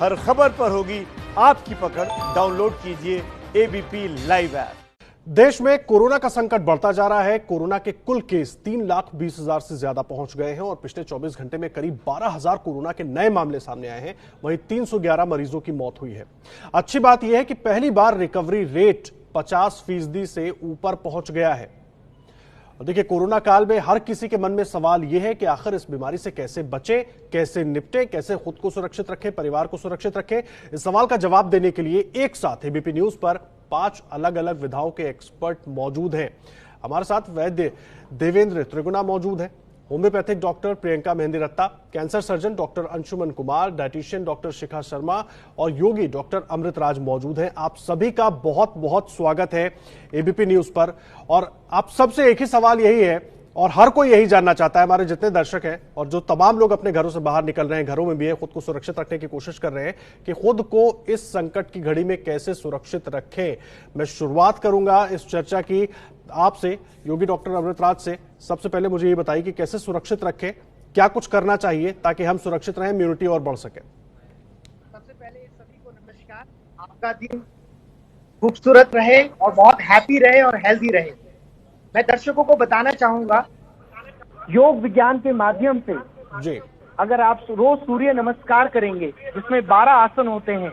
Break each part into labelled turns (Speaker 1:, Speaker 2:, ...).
Speaker 1: हर खबर पर होगी आपकी पकड़। डाउनलोड कीजिए एबीपी लाइव ऐप।
Speaker 2: देश में कोरोना का संकट बढ़ता जा रहा है। कोरोना के कुल केस 3,20,000 से ज्यादा पहुंच गए हैं और पिछले 24 घंटे में करीब 12,000 कोरोना के नए मामले सामने आए हैं। वहीं 311 मरीजों की मौत हुई है। अच्छी बात यह है कि पहली बार रिकवरी रेट 50% से ऊपर पहुंच गया है। देखिए, कोरोना काल में हर किसी के मन में सवाल यह है कि आखिर इस बीमारी से कैसे बचे, कैसे निपटे, कैसे खुद को सुरक्षित रखें, परिवार को सुरक्षित रखें। इस सवाल का जवाब देने के लिए एक साथ एबीपी न्यूज पर 5 अलग अलग विधाओं के एक्सपर्ट मौजूद हैं। हमारे साथ वैद्य देवेंद्र त्रिगुणा मौजूद है, homeopathic doctor Priyanka Mehndiratta, cancer surgeon doctor Anshuman Kumar, dietitian doctor Shikha Sharma और योगी डॉक्टर अमृत राज मौजूद हैं। आप सभी का बहुत बहुत स्वागत है एबीपी न्यूज पर। और आप सबसे एक ही सवाल यही है और हर कोई यही जानना चाहता है, हमारे जितने दर्शक हैं और जो तमाम लोग अपने घरों से बाहर निकल रहे हैं, घरों में भी है, खुद को सुरक्षित रखने की कोशिश कर रहे हैं कि खुद को इस संकट की घड़ी में कैसे सुरक्षित रखें। मैं शुरुआत करूंगा इस चर्चा की आपसे, योगी डॉक्टर अमृत राज से। सबसे पहले मुझे ये बताइए कि कैसे सुरक्षित रखें, क्या कुछ करना चाहिए ताकि हम सुरक्षित रहें, इम्यूनिटी और बढ़ सके।
Speaker 3: सबसे पहले सभी को नमस्कार। आपका दिन खूबसूरत रहे और बहुत हैप्पी रहे और हेल्दी रहे। मैं दर्शकों को बताना चाहूंगा, योग विज्ञान के माध्यम से
Speaker 2: जी,
Speaker 3: अगर आप रोज सूर्य नमस्कार करेंगे जिसमें 12 आसन होते हैं,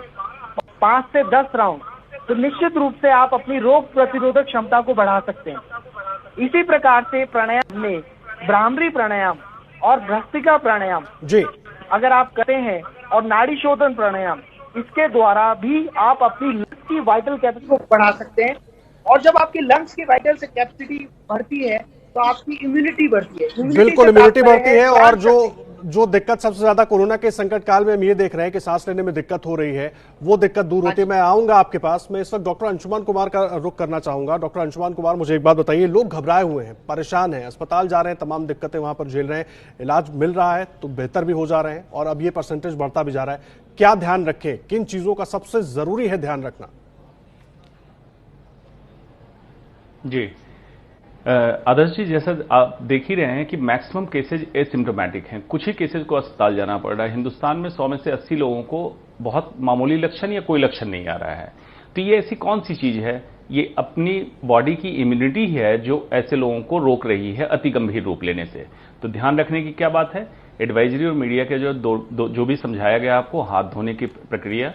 Speaker 3: 5 से 10 राउंड, तो निश्चित रूप से आप अपनी रोग प्रतिरोधक क्षमता को बढ़ा सकते हैं। इसी प्रकार से प्राणायाम में भ्रामरी प्राणायाम और भ्रस्त्रिका प्राणायाम
Speaker 2: जी,
Speaker 3: अगर आप करते हैं और नाड़ी शोधन प्राणायाम, इसके द्वारा भी आप अपनी लंग्स की वाइटल कैपेसिटी को बढ़ा सकते हैं। और जब आपकी लंग्स की वाइटल से कैपेसिटी बढ़ती है तो आपकी इम्यूनिटी बढ़ती है।
Speaker 2: बिल्कुल, इम्यूनिटी बढ़ती है। और जो दिक्कत सबसे ज्यादा कोरोना के संकट काल में हम ये देख रहे हैं कि सांस लेने में दिक्कत हो रही है, वो दिक्कत दूर होती है। मैं आऊंगा आपके पास। मैं इस वक्त डॉक्टर अंशुमन कुमार का रुख करना चाहूंगा। डॉक्टर अंशुमन कुमार, मुझे एक बात बताइए, लोग घबराए हुए हैं, परेशान हैं, अस्पताल जा रहे हैं, तमाम दिक्कतें वहां पर झेल रहे हैं, इलाज मिल रहा है तो बेहतर भी हो जा रहे हैं और अब ये परसेंटेज बढ़ता भी जा रहा है। क्या ध्यान रखें, किन चीजों का सबसे जरूरी है ध्यान रखना?
Speaker 4: जी आदर्श जी, जैसा आप देख ही रहे हैं कि मैक्सिमम केसेज एसिम्प्टोमेटिक हैं। कुछ ही केसेज को अस्पताल जाना पड़ रहा है। हिंदुस्तान में 100 में से 80 लोगों को बहुत मामूली लक्षण या कोई लक्षण नहीं आ रहा है। तो ये ऐसी कौन सी चीज है? ये अपनी बॉडी की इम्यूनिटी है जो ऐसे लोगों को रोक रही है अति गंभीर रूप लेने से। तो ध्यान रखने की क्या बात है? एडवाइजरी और मीडिया के जो भी समझाया गया आपको, हाथ धोने की प्रक्रिया,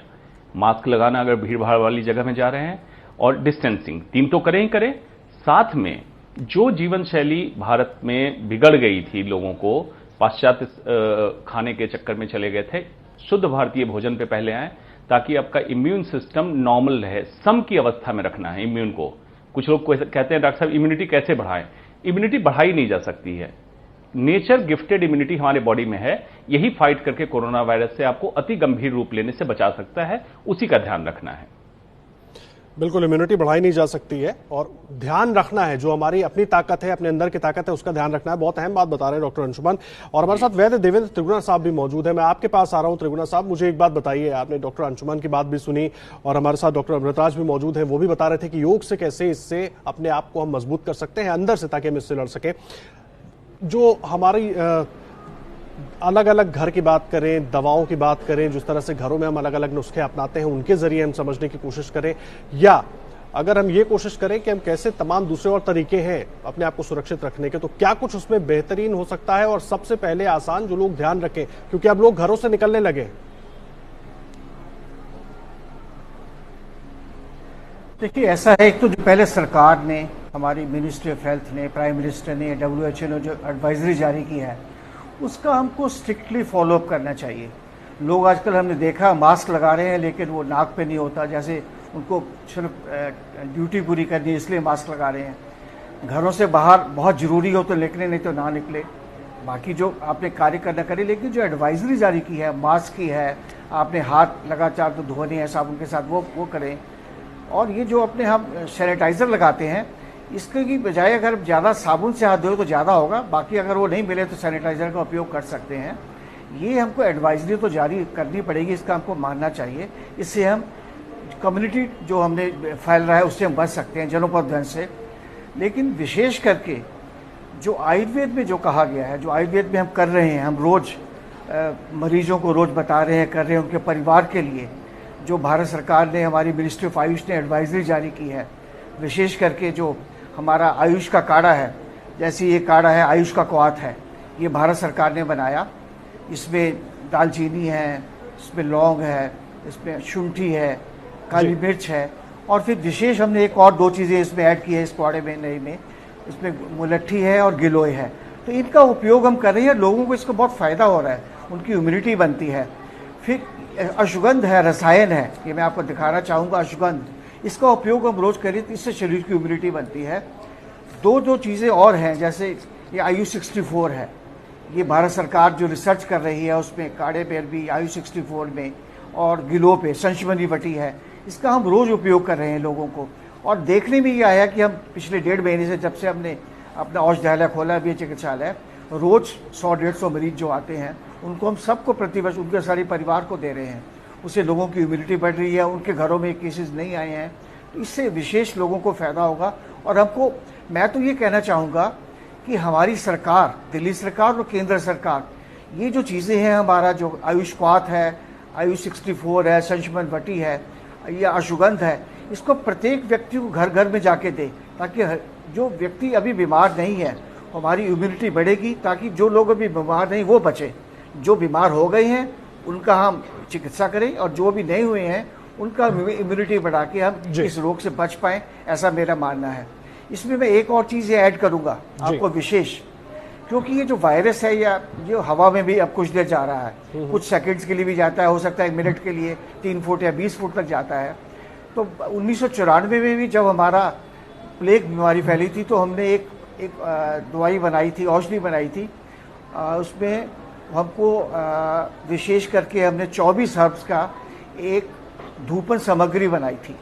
Speaker 4: मास्क लगाना अगर भीड़ भाड़ वाली जगह में जा रहे हैं, और डिस्टेंसिंग, 3 तो करें ही करें। साथ में जो जीवन शैली भारत में बिगड़ गई थी, लोगों को पाश्चात्य खाने के चक्कर में चले गए थे, शुद्ध भारतीय भोजन पे पहले आए ताकि आपका इम्यून सिस्टम नॉर्मल रहे, सम की अवस्था में रखना है इम्यून को। कुछ लोग कहते हैं डॉक्टर साहब इम्यूनिटी कैसे बढ़ाएं? इम्यूनिटी बढ़ाई नहीं जा सकती है। नेचर गिफ्टेड इम्यूनिटी हमारे बॉडी में है, यही फाइट करके कोरोना वायरस से आपको अति गंभीर रूप लेने से बचा सकता है। उसी का ध्यान रखना है।
Speaker 2: बिल्कुल, इम्यूनिटी बढ़ाई नहीं जा सकती है और ध्यान रखना है, जो हमारी अपनी ताकत है, अपने अंदर की ताकत है, उसका ध्यान रखना है। बहुत अहम बात बता रहे हैं डॉक्टर अंशुमन। और हमारे साथ वैद्य देवेंद्र त्रिगुणा साहब भी मौजूद है। मैं आपके पास आ रहा हूं त्रिगुणा साहब, मुझे एक बात बताइए, आपने डॉक्टर अंशुमन की बात भी सुनी और हमारे साथ डॉक्टर अमृतराज भी मौजूद है, वो भी बता रहे थे कि योग से कैसे इससे अपने आप को हम मजबूत कर सकते हैं अंदर से, ताकि हम इससे लड़ सके। जो हमारी अलग अलग घर की बात करें, दवाओं की बात करें, जिस तरह से घरों में हम अलग अलग नुस्खे अपनाते हैं, उनके जरिए हम समझने की कोशिश करें, या अगर हम ये कोशिश करें कि हम कैसे तमाम दूसरे और तरीके हैं अपने आप को सुरक्षित रखने के, तो क्या कुछ उसमें बेहतरीन हो सकता है? और सबसे पहले आसान जो लोग ध्यान रखें, क्योंकि अब लोग घरों से निकलने लगे हैं।
Speaker 5: देखिए, ऐसा है, एक तो जो पहले सरकार ने, हमारी मिनिस्ट्री ऑफ हेल्थ ने, प्राइम मिनिस्टर ने, WHO ने जो एडवाइजरी जारी की है, उसका हमको स्ट्रिक्टली फॉलोअप करना चाहिए। लोग आजकल हमने देखा मास्क लगा रहे हैं लेकिन वो नाक पे नहीं होता, जैसे उनको सिर्फ ड्यूटी पूरी करनी है इसलिए मास्क लगा रहे हैं। घरों से बाहर बहुत ज़रूरी हो तो निकले, नहीं तो ना निकले। बाकी जो आपने कार्य करना करें, लेकिन जो एडवाइजरी जारी की है, मास्क की है, आपने हाथ लगातार तो धोने हैं साबुन के साथ, वो करें। और ये जो अपने हम सैनिटाइज़र लगाते हैं, इसके की बजाय अगर ज़्यादा साबुन से हाथ धोए तो ज़्यादा होगा। बाकी अगर वो नहीं मिले तो सैनिटाइज़र का उपयोग कर सकते हैं। ये हमको एडवाइजरी तो जारी करनी पड़ेगी, इसका हमको मानना चाहिए। इससे हम कम्युनिटी जो हमने फैल रहा है उससे हम बच सकते हैं, जनोपदन से। लेकिन विशेष करके जो आयुर्वेद में जो कहा गया है, जो आयुर्वेद में हम कर रहे हैं, हम रोज मरीजों को रोज़ बता रहे हैं, कर रहे हैं, उनके परिवार के लिए जो भारत सरकार ने, हमारी मिनिस्ट्री ऑफ आयुष ने एडवाइजरी जारी की है, विशेष करके जो हमारा आयुष का काढ़ा है, जैसे ये काढ़ा है आयुष का क्वाथ है, ये भारत सरकार ने बनाया। इसमें दालचीनी है, इसमें लौंग है, इसमें शुंठी है, काली मिर्च है, और फिर विशेष हमने एक और 2 चीज़ें इसमें ऐड की है इस काढ़े में, नई में, इसमें मुलट्ठी है और गिलोय है। तो इनका उपयोग हम कर रहे हैं, लोगों को इसका बहुत फ़ायदा हो रहा है, उनकी इम्यूनिटी बनती है। फिर अश्वगंध है, रसायन है, ये मैं आपको दिखाना चाहूँगा। अश्वगंध, इसका उपयोग हम रोज़ करें तो इससे शरीर की इम्यूनिटी बनती है। 2 चीज़ें और हैं, जैसे ये आयुष 64 है, ये भारत सरकार जो रिसर्च कर रही है उसमें काढ़े पे भी आयुष 64 में, और गिलो पे संशमनी वटी है, इसका हम रोज़ उपयोग कर रहे हैं लोगों को। और देखने में ये आया कि हम पिछले 1.5 महीने से, जब से हमने अपना औषधालय खोला भी, चिकित्सालय, रोज़ 100-150 मरीज जो आते हैं उनको हम सबको प्रतिवर्ष उनके सारे परिवार को दे रहे हैं। उससे लोगों की इम्यूनिटी बढ़ रही है, उनके घरों में केसेस नहीं आए हैं, तो इससे विशेष लोगों को फ़ायदा होगा। और हमको, मैं तो ये कहना चाहूँगा कि हमारी सरकार, दिल्ली सरकार और केंद्र सरकार, ये जो चीज़ें हैं, हमारा जो आयुष क्वाथ है, आयुष 64 है, संशमन वटी है या अश्वगंध है, इसको प्रत्येक व्यक्ति को घर घर में जाके दे, ताकि जो व्यक्ति अभी बीमार नहीं है, हमारी इम्यूनिटी बढ़ेगी, ताकि जो लोग अभी बीमार नहीं वो बचे। जो बीमार हो गए हैं उनका हम चिकित्सा करें, और जो भी नहीं हुए हैं उनका इम्यूनिटी बढ़ा के हम इस रोग से बच पाएँ, ऐसा मेरा मानना है। इसमें मैं एक और चीज़ ऐड करूँगा आपको विशेष, क्योंकि ये जो वायरस है या जो हवा में भी अब कुछ देर जा रहा है, कुछ सेकंड्स के लिए भी जाता है, हो सकता है 1 मिनट के लिए 3 फुट या 20 फुट तक जाता है। तो 1994 में भी जब हमारा प्लेग बीमारी फैली थी, तो हमने एक दवाई बनाई थी, औषधि बनाई थी, उसमें हमको विशेष करके हमने 24 हर्ब्स का एक धूपन सामग्री बनाई थी।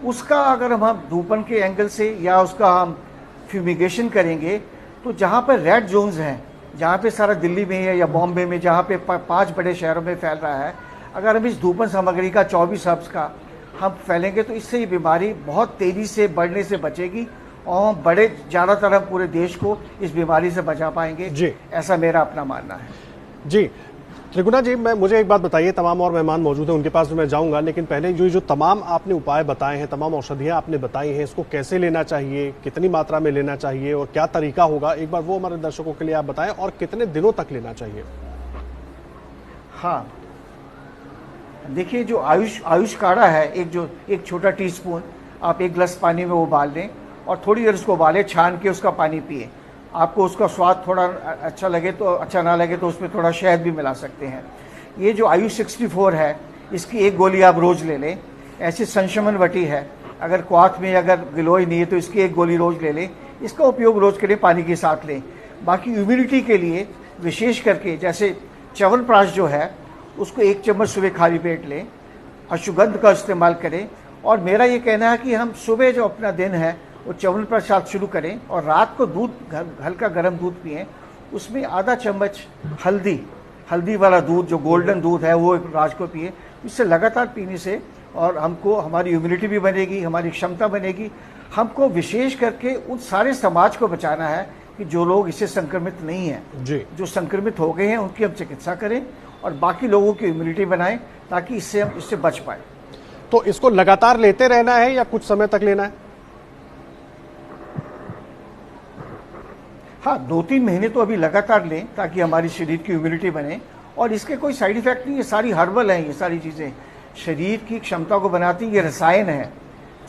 Speaker 5: उसका अगर हम धूपन के एंगल से या उसका हम फ्यूमिगेशन करेंगे, तो जहाँ पर रेड जोन्स हैं, जहाँ पे सारा दिल्ली में है या बॉम्बे में, जहाँ पे 5 बड़े शहरों में फैल रहा है, अगर हम इस धूपन सामग्री का 24 हर्ब्स का हम फैलेंगे तो इससे ये बीमारी बहुत तेज़ी से बढ़ने से बचेगी, और हम बड़े ज़्यादातर हम पूरे देश को इस बीमारी से बचा पाएंगे जी। ऐसा मेरा अपना मानना है
Speaker 2: जी। त्रिगुणा जी, मुझे एक बात बताइए, तमाम और मेहमान मौजूद हैं, उनके पास भी मैं जाऊंगा, लेकिन पहले जो तमाम आपने उपाय बताए हैं, तमाम औषधियां आपने बताई हैं, इसको कैसे लेना चाहिए, कितनी मात्रा में लेना चाहिए और क्या तरीका होगा, एक बार वो हमारे दर्शकों के लिए आप बताएं, और कितने दिनों तक लेना चाहिए।
Speaker 5: हाँ, देखिए, जो आयुष काढ़ा है, एक छोटा टीस्पून आप 1 गिलास पानी में उबाल लें और थोड़ी देर उसको उबालें, छान के उसका पानी पिए। आपको उसका स्वाद थोड़ा अच्छा लगे तो, अच्छा ना लगे तो उसमें थोड़ा शहद भी मिला सकते हैं। ये जो आयुष 64 है, इसकी 1 गोली आप रोज़ ले लें। ऐसी संशमन वटी है, अगर क्वाथ में अगर गिलोय नहीं है तो इसकी 1 गोली रोज़ ले लें। इसका उपयोग रोज़ करें, पानी के साथ लें। बाकी इम्यूनिटी के लिए विशेष करके जैसे च्यवनप्राश जो है, उसको 1 चम्मच सुबह खाली पेट लें। अश्वगंध का इस्तेमाल करें, और मेरा ये कहना है कि हम सुबह जो अपना दिन है वो च्यवनप्राश साथ शुरू करें, और रात को दूध, हल्का गर्म दूध पिएं, उसमें आधा चम्मच हल्दी वाला दूध, जो गोल्डन दूध है, वो रात को पिए। इससे लगातार पीने से और हमको हमारी इम्यूनिटी भी बनेगी, हमारी क्षमता बनेगी। हमको विशेष करके उन सारे समाज को बचाना है कि जो लोग इससे संक्रमित नहीं हैं, जो संक्रमित हो गए हैं, उनकी हम चिकित्सा करें और बाकी लोगों की इम्यूनिटी बनाएं, ताकि इससे हम इससे बच पाए।
Speaker 2: तो इसको लगातार लेते रहना है या कुछ समय तक लेना है?
Speaker 5: हाँ, 2-3 महीने तो अभी लगातार लें, ताकि हमारी शरीर की इम्यूनिटी बने। और इसके कोई साइड इफेक्ट नहीं, ये सारी हर्बल हैं, ये सारी चीज़ें शरीर की क्षमता को बनाती हैं। ये रसायन है,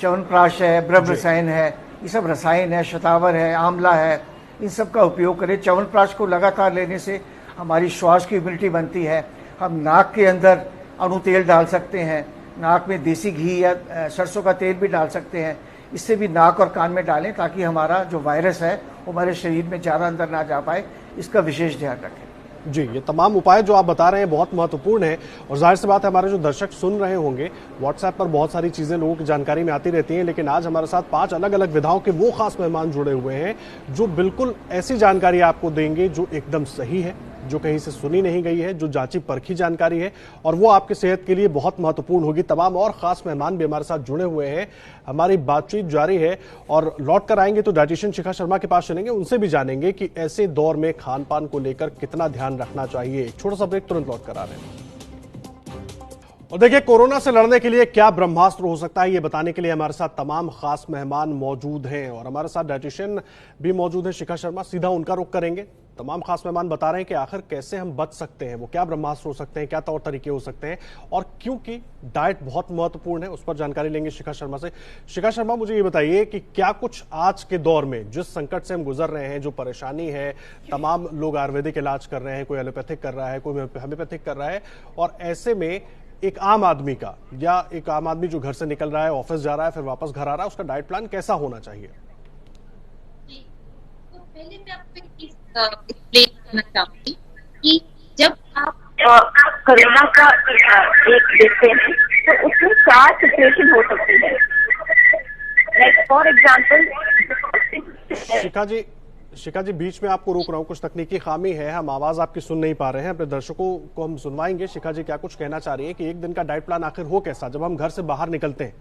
Speaker 5: च्यवनप्राश है, ब्रह्म रसायन है, ये सब रसायन है, शतावर है, आंवला है, इन सब का उपयोग करें। च्यवनप्राश को लगातार लेने से हमारी श्वास की इम्यूनिटी बनती है। हम नाक के अंदर अणु तेल डाल सकते हैं, नाक में देसी घी या सरसों का तेल भी डाल सकते हैं। इससे भी नाक और कान में डालें, ताकि हमारा जो वायरस है वो हमारे शरीर में ज़्यादा अंदर ना जा पाए। इसका विशेष ध्यान रखें।
Speaker 2: जी, ये तमाम उपाय जो आप बता रहे हैं बहुत महत्वपूर्ण है, और जाहिर सी बात है हमारे जो दर्शक सुन रहे होंगे, व्हाट्सएप पर बहुत सारी चीजें लोगों की जानकारी में आती रहती हैं, लेकिन आज हमारे साथ 5 अलग अलग विधाओं के वो खास मेहमान जुड़े हुए हैं जो बिल्कुल ऐसी जानकारी आपको देंगे जो एकदम सही है, जो कहीं से सुनी नहीं गई है, जो जांची परखी जानकारी है, और वो आपकी सेहत के लिए बहुत महत्वपूर्ण होगी। तमाम और खास मेहमान भी हमारे साथ जुड़े हुए हैं, हमारी बातचीत जारी है और लौट कर आएंगे तो डाइटिशियन शिखा शर्मा के पास चलेंगे, उनसे भी जानेंगे कि ऐसे दौर में खान पान को लेकर कितना ध्यान रखना चाहिए। एक छोटा सा ब्रेक, तुरंत लौट कर आ रहे हैं। और देखिए, कोरोना से लड़ने के लिए क्या ब्रह्मास्त्र हो सकता है, ये बताने के लिए हमारे साथ तमाम खास मेहमान मौजूद हैं और हमारे साथ डाइटिशियन भी मौजूद है शिखा शर्मा। सीधा उनका रुख करेंगे। तमाम खास मेहमान बता रहे हैं कि आखिर कैसे हम बच सकते हैं, वो क्या ब्रह्मास्त्र हो सकते हैं, क्या तौर तरीके हो सकते हैं, और क्योंकि डाइट बहुत महत्वपूर्ण है, उस पर जानकारी लेंगे शिखा शर्मा से। शिखा शर्मा, मुझे ये बताइए कि क्या कुछ आज के दौर में जिस संकट से हम गुजर रहे हैं, जो परेशानी है, तमाम लोग आयुर्वेदिक इलाज कर रहे हैं, कोई एलोपैथिक कर रहा है, कोई होम्योपैथिक कर रहा है, और ऐसे में एक आम आदमी का, या एक आम आदमी जो घर से निकल रहा है, ऑफिस जा रहा है, फिर वापस घर आ रहा है, उसका डाइट प्लान कैसा होना चाहिए?
Speaker 6: तो पहले मैं आपको एक चीज एक्सप्लेन करना चाहूंगी कि जब आप कोरोना का एक देखते हैं तो उसमें 4 सिचुएशन हो सकती है। लाइक फॉर एग्जांपल,
Speaker 2: शिखा जी, बीच में आपको रोक रहा हूं, कुछ तकनीकी खामी है, हम आवाज आपकी सुन नहीं पा रहे हैं। अपने दर्शकों को हम सुनवाएंगे। शिखा जी क्या कुछ कहना चाह रही है कि एक दिन का डाइट प्लान आखिर हो कैसा, जब हम घर से बाहर निकलते हैं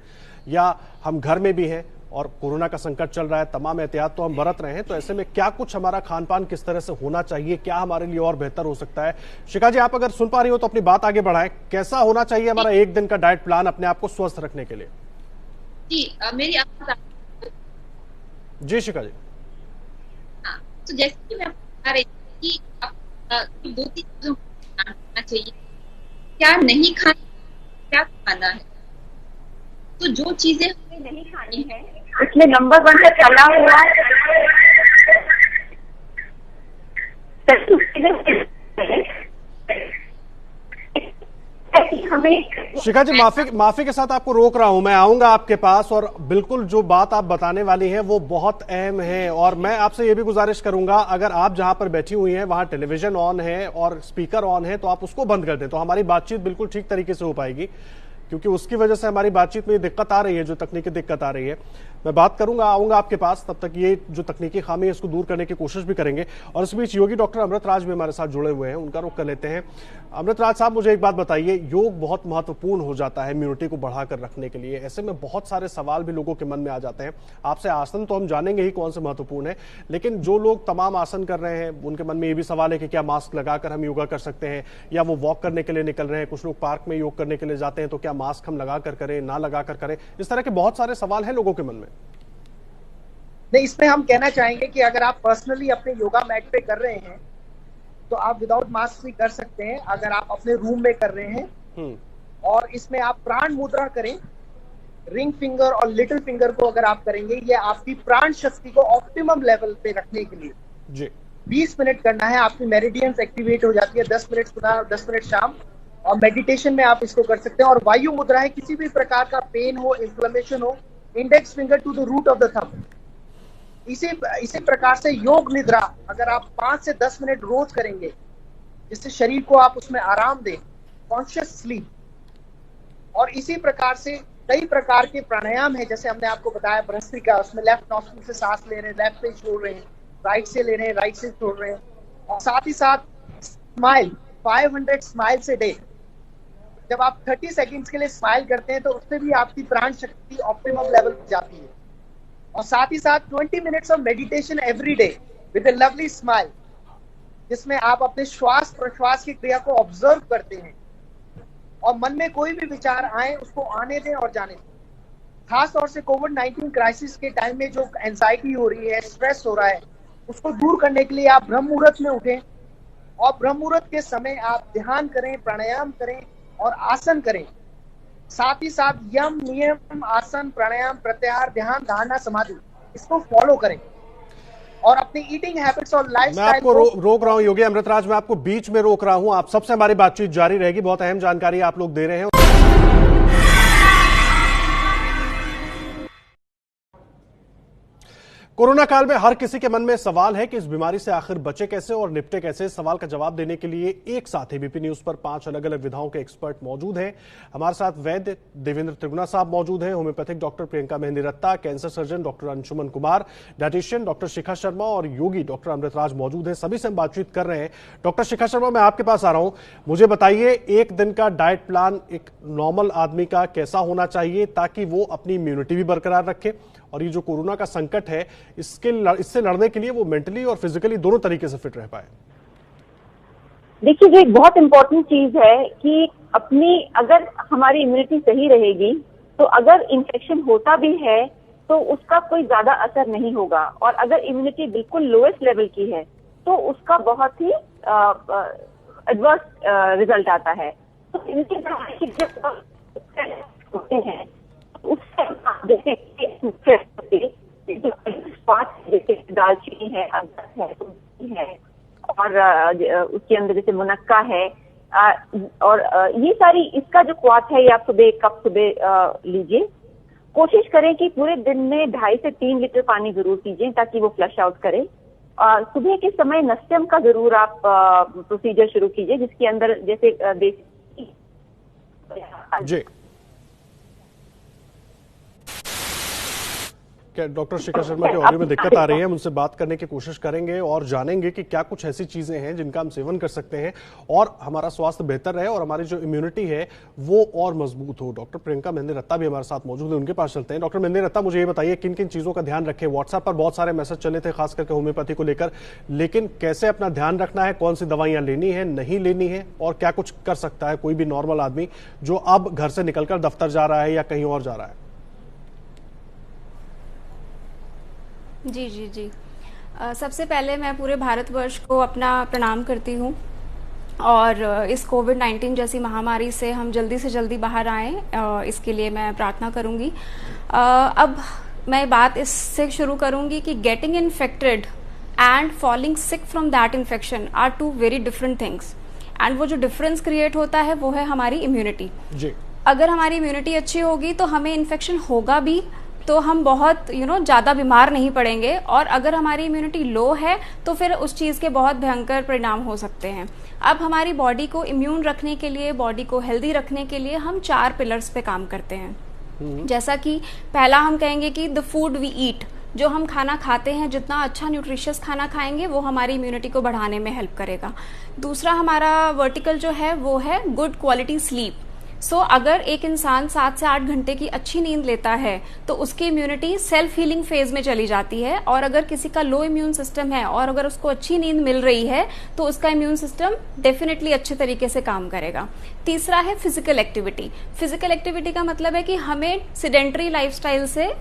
Speaker 2: या हम घर में भी हैं और कोरोना का संकट चल रहा है, तमाम एहतियात तो हम बरत रहे हैं, तो ऐसे में क्या कुछ हमारा खान पान किस तरह से होना चाहिए, क्या हमारे लिए और बेहतर हो सकता है? शिखा जी, आप अगर सुन पा रही हो तो अपनी बात आगे बढ़ाएं। कैसा होना चाहिए हमारा एक दिन का डाइट प्लान अपने आप को स्वस्थ रखने के लिए?
Speaker 6: जी, मेरी आवाज
Speaker 2: जी शिखा जी।
Speaker 6: तो जैसे कि मैं बता रही थी कि आप 2-3 चीजों को ध्यान रखना चाहिए, क्या नहीं खाना, क्या खाना है। तो जो चीजें हमें नहीं खानी है उसमें नंबर 1 है तला हुआ, हमें।
Speaker 2: शिखा जी, माफी के साथ आपको रोक रहा हूं, मैं आऊंगा आपके पास, और बिल्कुल जो बात आप बताने वाली हैं वो बहुत अहम है, और मैं आपसे ये भी गुजारिश करूंगा, अगर आप जहां पर बैठी हुई हैं वहां टेलीविजन ऑन है और स्पीकर ऑन है तो आप उसको बंद कर दें, तो हमारी बातचीत बिल्कुल ठीक तरीके से हो पाएगी, क्योंकि उसकी वजह से हमारी बातचीत में ये दिक्कत आ रही है, जो तकनीकी दिक्कत आ रही है। मैं बात करूंगा, आऊंगा आपके पास, तब तक ये जो तकनीकी खामी है इसको दूर करने की कोशिश भी करेंगे। और इस बीच योगी डॉक्टर अमृत राज भी हमारे साथ जुड़े हुए हैं, उनका रुख कर लेते हैं। अमृत राज साहब, मुझे एक बात बताइए, योग बहुत महत्वपूर्ण हो जाता है इम्यूनिटी को बढ़ाकर रखने के लिए, ऐसे में बहुत सारे सवाल भी लोगों के मन में आ जाते हैं। आपसे आसन तो हम जानेंगे ही कौन से महत्वपूर्ण है, लेकिन जो लोग तमाम आसन कर रहे हैं उनके मन में ये भी सवाल है कि क्या मास्क लगाकर हम योगा कर सकते हैं, या वो वॉक करने के लिए निकल रहे हैं, कुछ लोग पार्क में योग करने के लिए जाते हैं, तो क्या मास्क हम लगाकर करें, ना लगाकर करें? इस तरह के बहुत सारे सवाल हैं लोगों के मन में।
Speaker 3: नहीं, इसमें हम कहना चाहेंगे कि अगर आप पर्सनली अपने योगा मैट पे कर रहे हैं तो आप विदाउट मास्क भी कर सकते हैं। अगर आप अपने रूम में कर रहे हैं और इसमें आप प्राण मुद्रा करें, रिंग फिंगर और लिटिल फिंगर को अगर आप करेंगे, ये आपकी प्राण शक्ति को ऑप्टिमम लेवल पे रखने के लिए जी 20 मिनट करना है। आपकी मेरिडियंस एक्टिवेट हो जाती है, 10 मिनट सुबह और 10 मिनट शाम, और मेडिटेशन में आप इसको कर सकते हैं। और वायु मुद्रा है, किसी भी प्रकार का पेन हो, इन्फ्लेमेशन हो, index finger to the root of the thumb. इसी प्रकार से योग निद्रा अगर आप 5 से 10 मिनट रोज करेंगे, जिससे शरीर को आप उसमें आराम दें, कॉन्शियस स्लीप। और इसी प्रकार से कई प्रकार के प्राणायाम है, जैसे हमने आपको बताया भस्त्रिका, उसमें लेफ्ट नॉस्ट्रिल से सांस ले रहे हैं, लेफ्ट से छोड़ रहे हैं, राइट से ले रहे हैं, राइट से छोड़ रहे हैं। और साथ ही साथ स्माइल, 500 स्माइल से डे, जब आप 30 सेकंड्स के लिए स्माइल करते हैं तो उससे भी आपकी प्राण शक्ति ऑप्टिमम लेवल पर जाती है। और साथ ही साथ 20 minutes of meditation every day with a lovely smile, जिसमें आप अपने श्वास प्रश्वास की क्रिया को ऑब्जर्व करते हैं और मन में कोई भी विचार आए उसको आने दें और जाने दें। खास तौर से कोविड-19 क्राइसिस के टाइम में जो एंजाइटी हो रही है, स्ट्रेस हो रहा है, उसको दूर करने के लिए आप ब्रह्म मुहूर्त में उठें और ब्रह्म मुहूर्त के समय आप ध्यान करें, प्राणायाम करें और आसन करें। साथ ही साथ यम, नियम, आसन, प्राणायाम, प्रत्याहार, ध्यान, धारणा, समाधि, इसको फॉलो करें और अपनी ईटिंग हैबिट्स और लाइफस्टाइल।
Speaker 2: मैं आपको रोक रहा हूं योगी अमृत राज, मैं आपको बीच में रोक रहा हूं, आप सबसे हमारी बातचीत जारी रहेगी, बहुत अहम जानकारी आप लोग दे रहे हैं। कोरोना काल में हर किसी के मन में सवाल है कि इस बीमारी से आखिर बचे कैसे और निपटे कैसे। इस सवाल का जवाब देने के लिए एक साथ एबीपी न्यूज पर 5 अलग अलग विधाओं के एक्सपर्ट मौजूद हैं। हमारे साथ वैद्य देवेंद्र त्रिगुणा साहब मौजूद हैं, homeopathic doctor Priyanka Mehndiratta, cancer surgeon doctor Anshuman Kumar, dietitian doctor Shikha Sharma और योगी डॉक्टर अमृतराज मौजूद हैं। सभी से हम बातचीत कर रहे हैं। डॉक्टर शिखा शर्मा, मैं आपके पास आ रहा हूं। मुझे बताइए, एक दिन का डाइट प्लान एक नॉर्मल आदमी का कैसा होना चाहिए ताकि वो अपनी इम्यूनिटी भी बरकरार रखे और ये जो कोरोना का संकट है इससे लड़ने के लिए वो मेंटली और फिजिकली दोनों तरीके से फिट रह पाए?
Speaker 7: देखिए, जो एक बहुत इम्पोर्टेंट चीज है कि अगर हमारी इम्यूनिटी सही रहेगी तो अगर इन्फेक्शन होता भी है तो उसका कोई ज्यादा असर नहीं होगा, और अगर इम्यूनिटी बिल्कुल लोएस्ट लेवल की है तो उसका बहुत ही एडवर्स रिजल्ट आता है। तो इम्यूनिटी होते हैं उससे जैसे जैसे दालचीनी है, अदरक है, तुलसी है और उसके अंदर जैसे मुनक्का है और ये सारी, इसका जो क्वाथ है ये आप सुबह 1 कप सुबह लीजिए। कोशिश करें कि पूरे दिन में 2.5 से 3 लीटर पानी जरूर पीजिए ताकि वो फ्लश आउट करे। सुबह के समय नस्यम का जरूर आप प्रोसीजर शुरू कीजिए, जिसके अंदर जैसे देसी
Speaker 2: जी। डॉक्टर शिखा शर्मा के ऑडियो में दिक्कत आ रही है, हम उनसे बात करने की कोशिश करेंगे और जानेंगे कि क्या कुछ ऐसी चीजें हैं जिनका हम सेवन कर सकते हैं और हमारा स्वास्थ्य बेहतर रहे और हमारी जो इम्यूनिटी है वो और मजबूत हो। डॉक्टर प्रियंका मेहंदी रत्ता भी हमारे साथ मौजूद है, उनके पास चलते हैं। डॉक्टर मेहंदी रत्ता, मुझे ये बताइए किन किन चीजों का ध्यान रखें? व्हाट्सएप पर बहुत सारे मैसेज चले थे खास करके होम्योपैथी को लेकर, लेकिन कैसे अपना ध्यान रखना है, कौन सी दवाइयां लेनी है, नहीं लेनी है और क्या कुछ कर सकता है कोई भी नॉर्मल आदमी जो अब घर से निकलकर दफ्तर जा रहा है या कहीं और जा रहा है?
Speaker 8: जी। सबसे पहले मैं पूरे भारतवर्ष को अपना प्रणाम करती हूँ और इस कोविड-19 जैसी महामारी से हम जल्दी से जल्दी बाहर आएं, इसके लिए मैं प्रार्थना करूँगी। अब मैं बात इससे शुरू करूँगी कि getting infected and falling sick from that infection are 2 very different things, and वो जो डिफरेंस क्रिएट होता है वो है हमारी इम्यूनिटी। अगर हमारी इम्यूनिटी अच्छी होगी तो हमें इन्फेक्शन होगा भी तो हम बहुत ज़्यादा बीमार नहीं पड़ेंगे, और अगर हमारी इम्यूनिटी लो है तो फिर उस चीज़ के बहुत भयंकर परिणाम हो सकते हैं। अब हमारी बॉडी को इम्यून रखने के लिए, बॉडी को हेल्दी रखने के लिए हम 4 पिलर्स पे काम करते हैं। जैसा कि पहला हम कहेंगे कि द फूड वी ईट, जो हम खाना खाते हैं, जितना अच्छा न्यूट्रिशियस खाना खाएंगे वो हमारी इम्यूनिटी को बढ़ाने में हेल्प करेगा। दूसरा हमारा वर्टिकल जो है वो है गुड क्वालिटी स्लीप। अगर एक इंसान 7 से 8 घंटे की अच्छी नींद लेता है तो उसकी इम्यूनिटी सेल्फ हीलिंग फेज में चली जाती है, और अगर किसी का लो इम्यून सिस्टम है और अगर उसको अच्छी नींद मिल रही है तो उसका इम्यून सिस्टम डेफिनेटली अच्छे तरीके से काम करेगा। तीसरा है फिजिकल एक्टिविटी। फिजिकल एक्टिविटी का मतलब है कि हमें सिडेंटरी लाइफस्टाइल से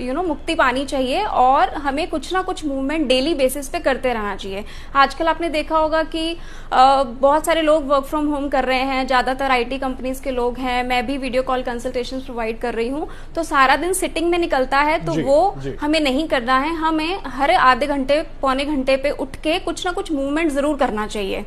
Speaker 8: मुक्ति पानी चाहिए और हमें कुछ ना कुछ मूवमेंट डेली बेसिस पे करते रहना चाहिए। आजकल आपने देखा होगा कि बहुत सारे लोग वर्क फ्रॉम होम कर रहे हैं, ज्यादातर आईटी कंपनीज के लोग हैं, मैं भी वीडियो कॉल कंसल्टेशन प्रोवाइड कर रही हूँ, तो सारा दिन सिटिंग में निकलता है, तो वो हमें नहीं करना है। हमें हर आधे घंटे पौने घंटे पे उठ के कुछ ना कुछ मूवमेंट जरूर करना चाहिए।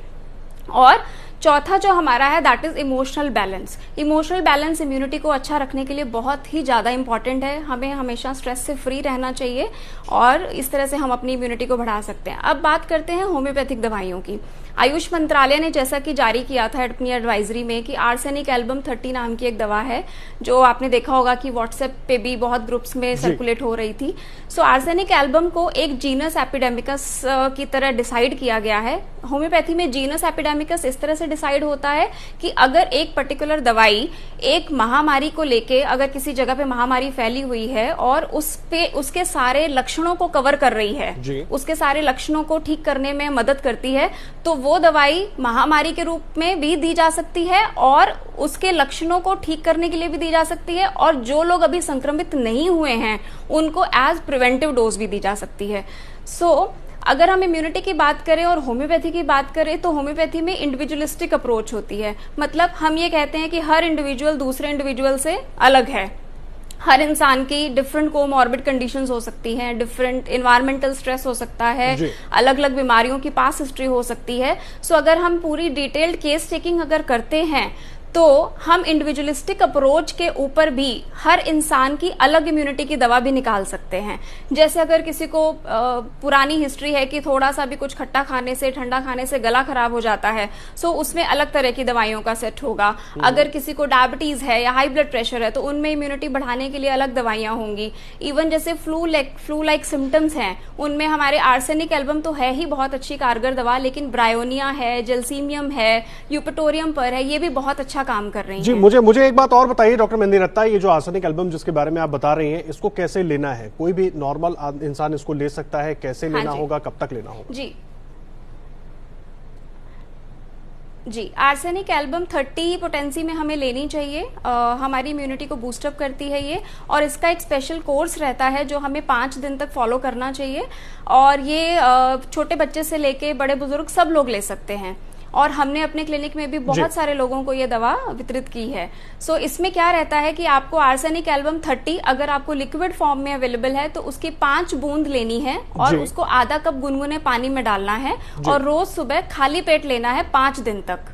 Speaker 8: और चौथा जो हमारा है that is emotional balance. Emotional balance immunity को अच्छा रखने के लिए बहुत ही ज्यादा इंपॉर्टेंट है। हमें हमेशा स्ट्रेस से फ्री रहना चाहिए और इस तरह से हम अपनी इम्यूनिटी को बढ़ा सकते हैं। अब बात करते हैं होम्योपैथिक दवाइयों की। आयुष मंत्रालय ने जैसा कि जारी किया था अपनी एडवाइजरी में कि आर्सेनिक एल्बम 30 नाम की एक दवा है, जो आपने देखा होगा कि व्हाट्सएप पे भी बहुत ग्रुप्स में सर्कुलेट हो रही थी। आर्सेनिक एल्बम को एक जीनस एपिडेमिकस की तरह डिसाइड किया गया है। होम्योपैथी में जीनस एपिडेमिकस इस तरह से डिसाइड होता है कि अगर एक पर्टिकुलर दवाई एक महामारी को लेके, अगर किसी जगह पे महामारी फैली हुई है और उसके सारे लक्षणों को कवर कर रही है, उसके सारे लक्षणों को ठीक करने में मदद करती है, तो वो दवाई महामारी के रूप में भी दी जा सकती है और उसके लक्षणों को ठीक करने के लिए भी दी जा सकती है, और जो लोग अभी संक्रमित नहीं हुए हैं उनको एज प्रिवेंटिव डोज भी दी जा सकती है। अगर हम इम्यूनिटी की बात करें और होम्योपैथी की बात करें तो होम्योपैथी में इंडिविजुअलिस्टिक अप्रोच होती है। मतलब हम ये कहते हैं कि हर इंडिविजुअल दूसरे इंडिविजुअल से अलग है। हर इंसान की डिफरेंट कोमॉर्बिड कंडीशंस हो सकती हैं, डिफरेंट इन्वायरमेंटल स्ट्रेस हो सकता है, अलग अलग बीमारियों की पास हिस्ट्री हो सकती है। अगर हम पूरी डिटेल्ड केस टेकिंग अगर करते हैं तो हम इंडिविजुअलिस्टिक अप्रोच के ऊपर भी हर इंसान की अलग इम्यूनिटी की दवा भी निकाल सकते हैं। जैसे अगर किसी को पुरानी हिस्ट्री है कि थोड़ा सा भी कुछ खट्टा खाने से, ठंडा खाने से गला खराब हो जाता है, सो उसमें अलग तरह की दवाइयों का सेट होगा। अगर किसी को डायबिटीज है या हाई ब्लड प्रेशर है तो उनमें इम्यूनिटी बढ़ाने के लिए अलग दवाइयां होंगी। इवन जैसे फ्लू लाइक सिम्टम्स हैं, उनमें हमारे आर्सेनिक एल्बम तो है ही बहुत अच्छी कारगर दवा, लेकिन ब्रायोनिया है, जेलसीमियम है, यूपेटोरियम पर है, ये भी बहुत अच्छा काम कर रही
Speaker 2: जी।
Speaker 8: हैं।
Speaker 2: मुझे एक बात और बताइए डॉक्टर मेहंदी रत्ता, ये जो आर्सेनिक एल्बम जिसके बारे में आप बता रही हैं, इसको कैसे लेना है? कोई भी नॉर्मल इंसान इसको ले सकता है? कैसे लेना होगा, कब तक लेना होगा?
Speaker 8: जी, आर्सेनिक एल्बम 30 पोटेंसी में हमें लेनी चाहिए। हमारी इम्यूनिटी को बूस्टअप करती है ये, और इसका एक स्पेशल कोर्स रहता है जो हमें 5 दिन तक फॉलो करना चाहिए। और ये छोटे बच्चे से लेके बड़े बुजुर्ग सब लोग ले सकते हैं, और हमने अपने क्लिनिक में भी बहुत सारे लोगों को ये दवा वितरित की है। सो इसमें क्या रहता है कि आपको आर्सेनिक एल्बम 30 अगर आपको लिक्विड फॉर्म में अवेलेबल है तो उसकी 5 बूंद लेनी है, और उसको आधा कप गुनगुने पानी में डालना है, और रोज सुबह खाली पेट लेना है 5 दिन तक।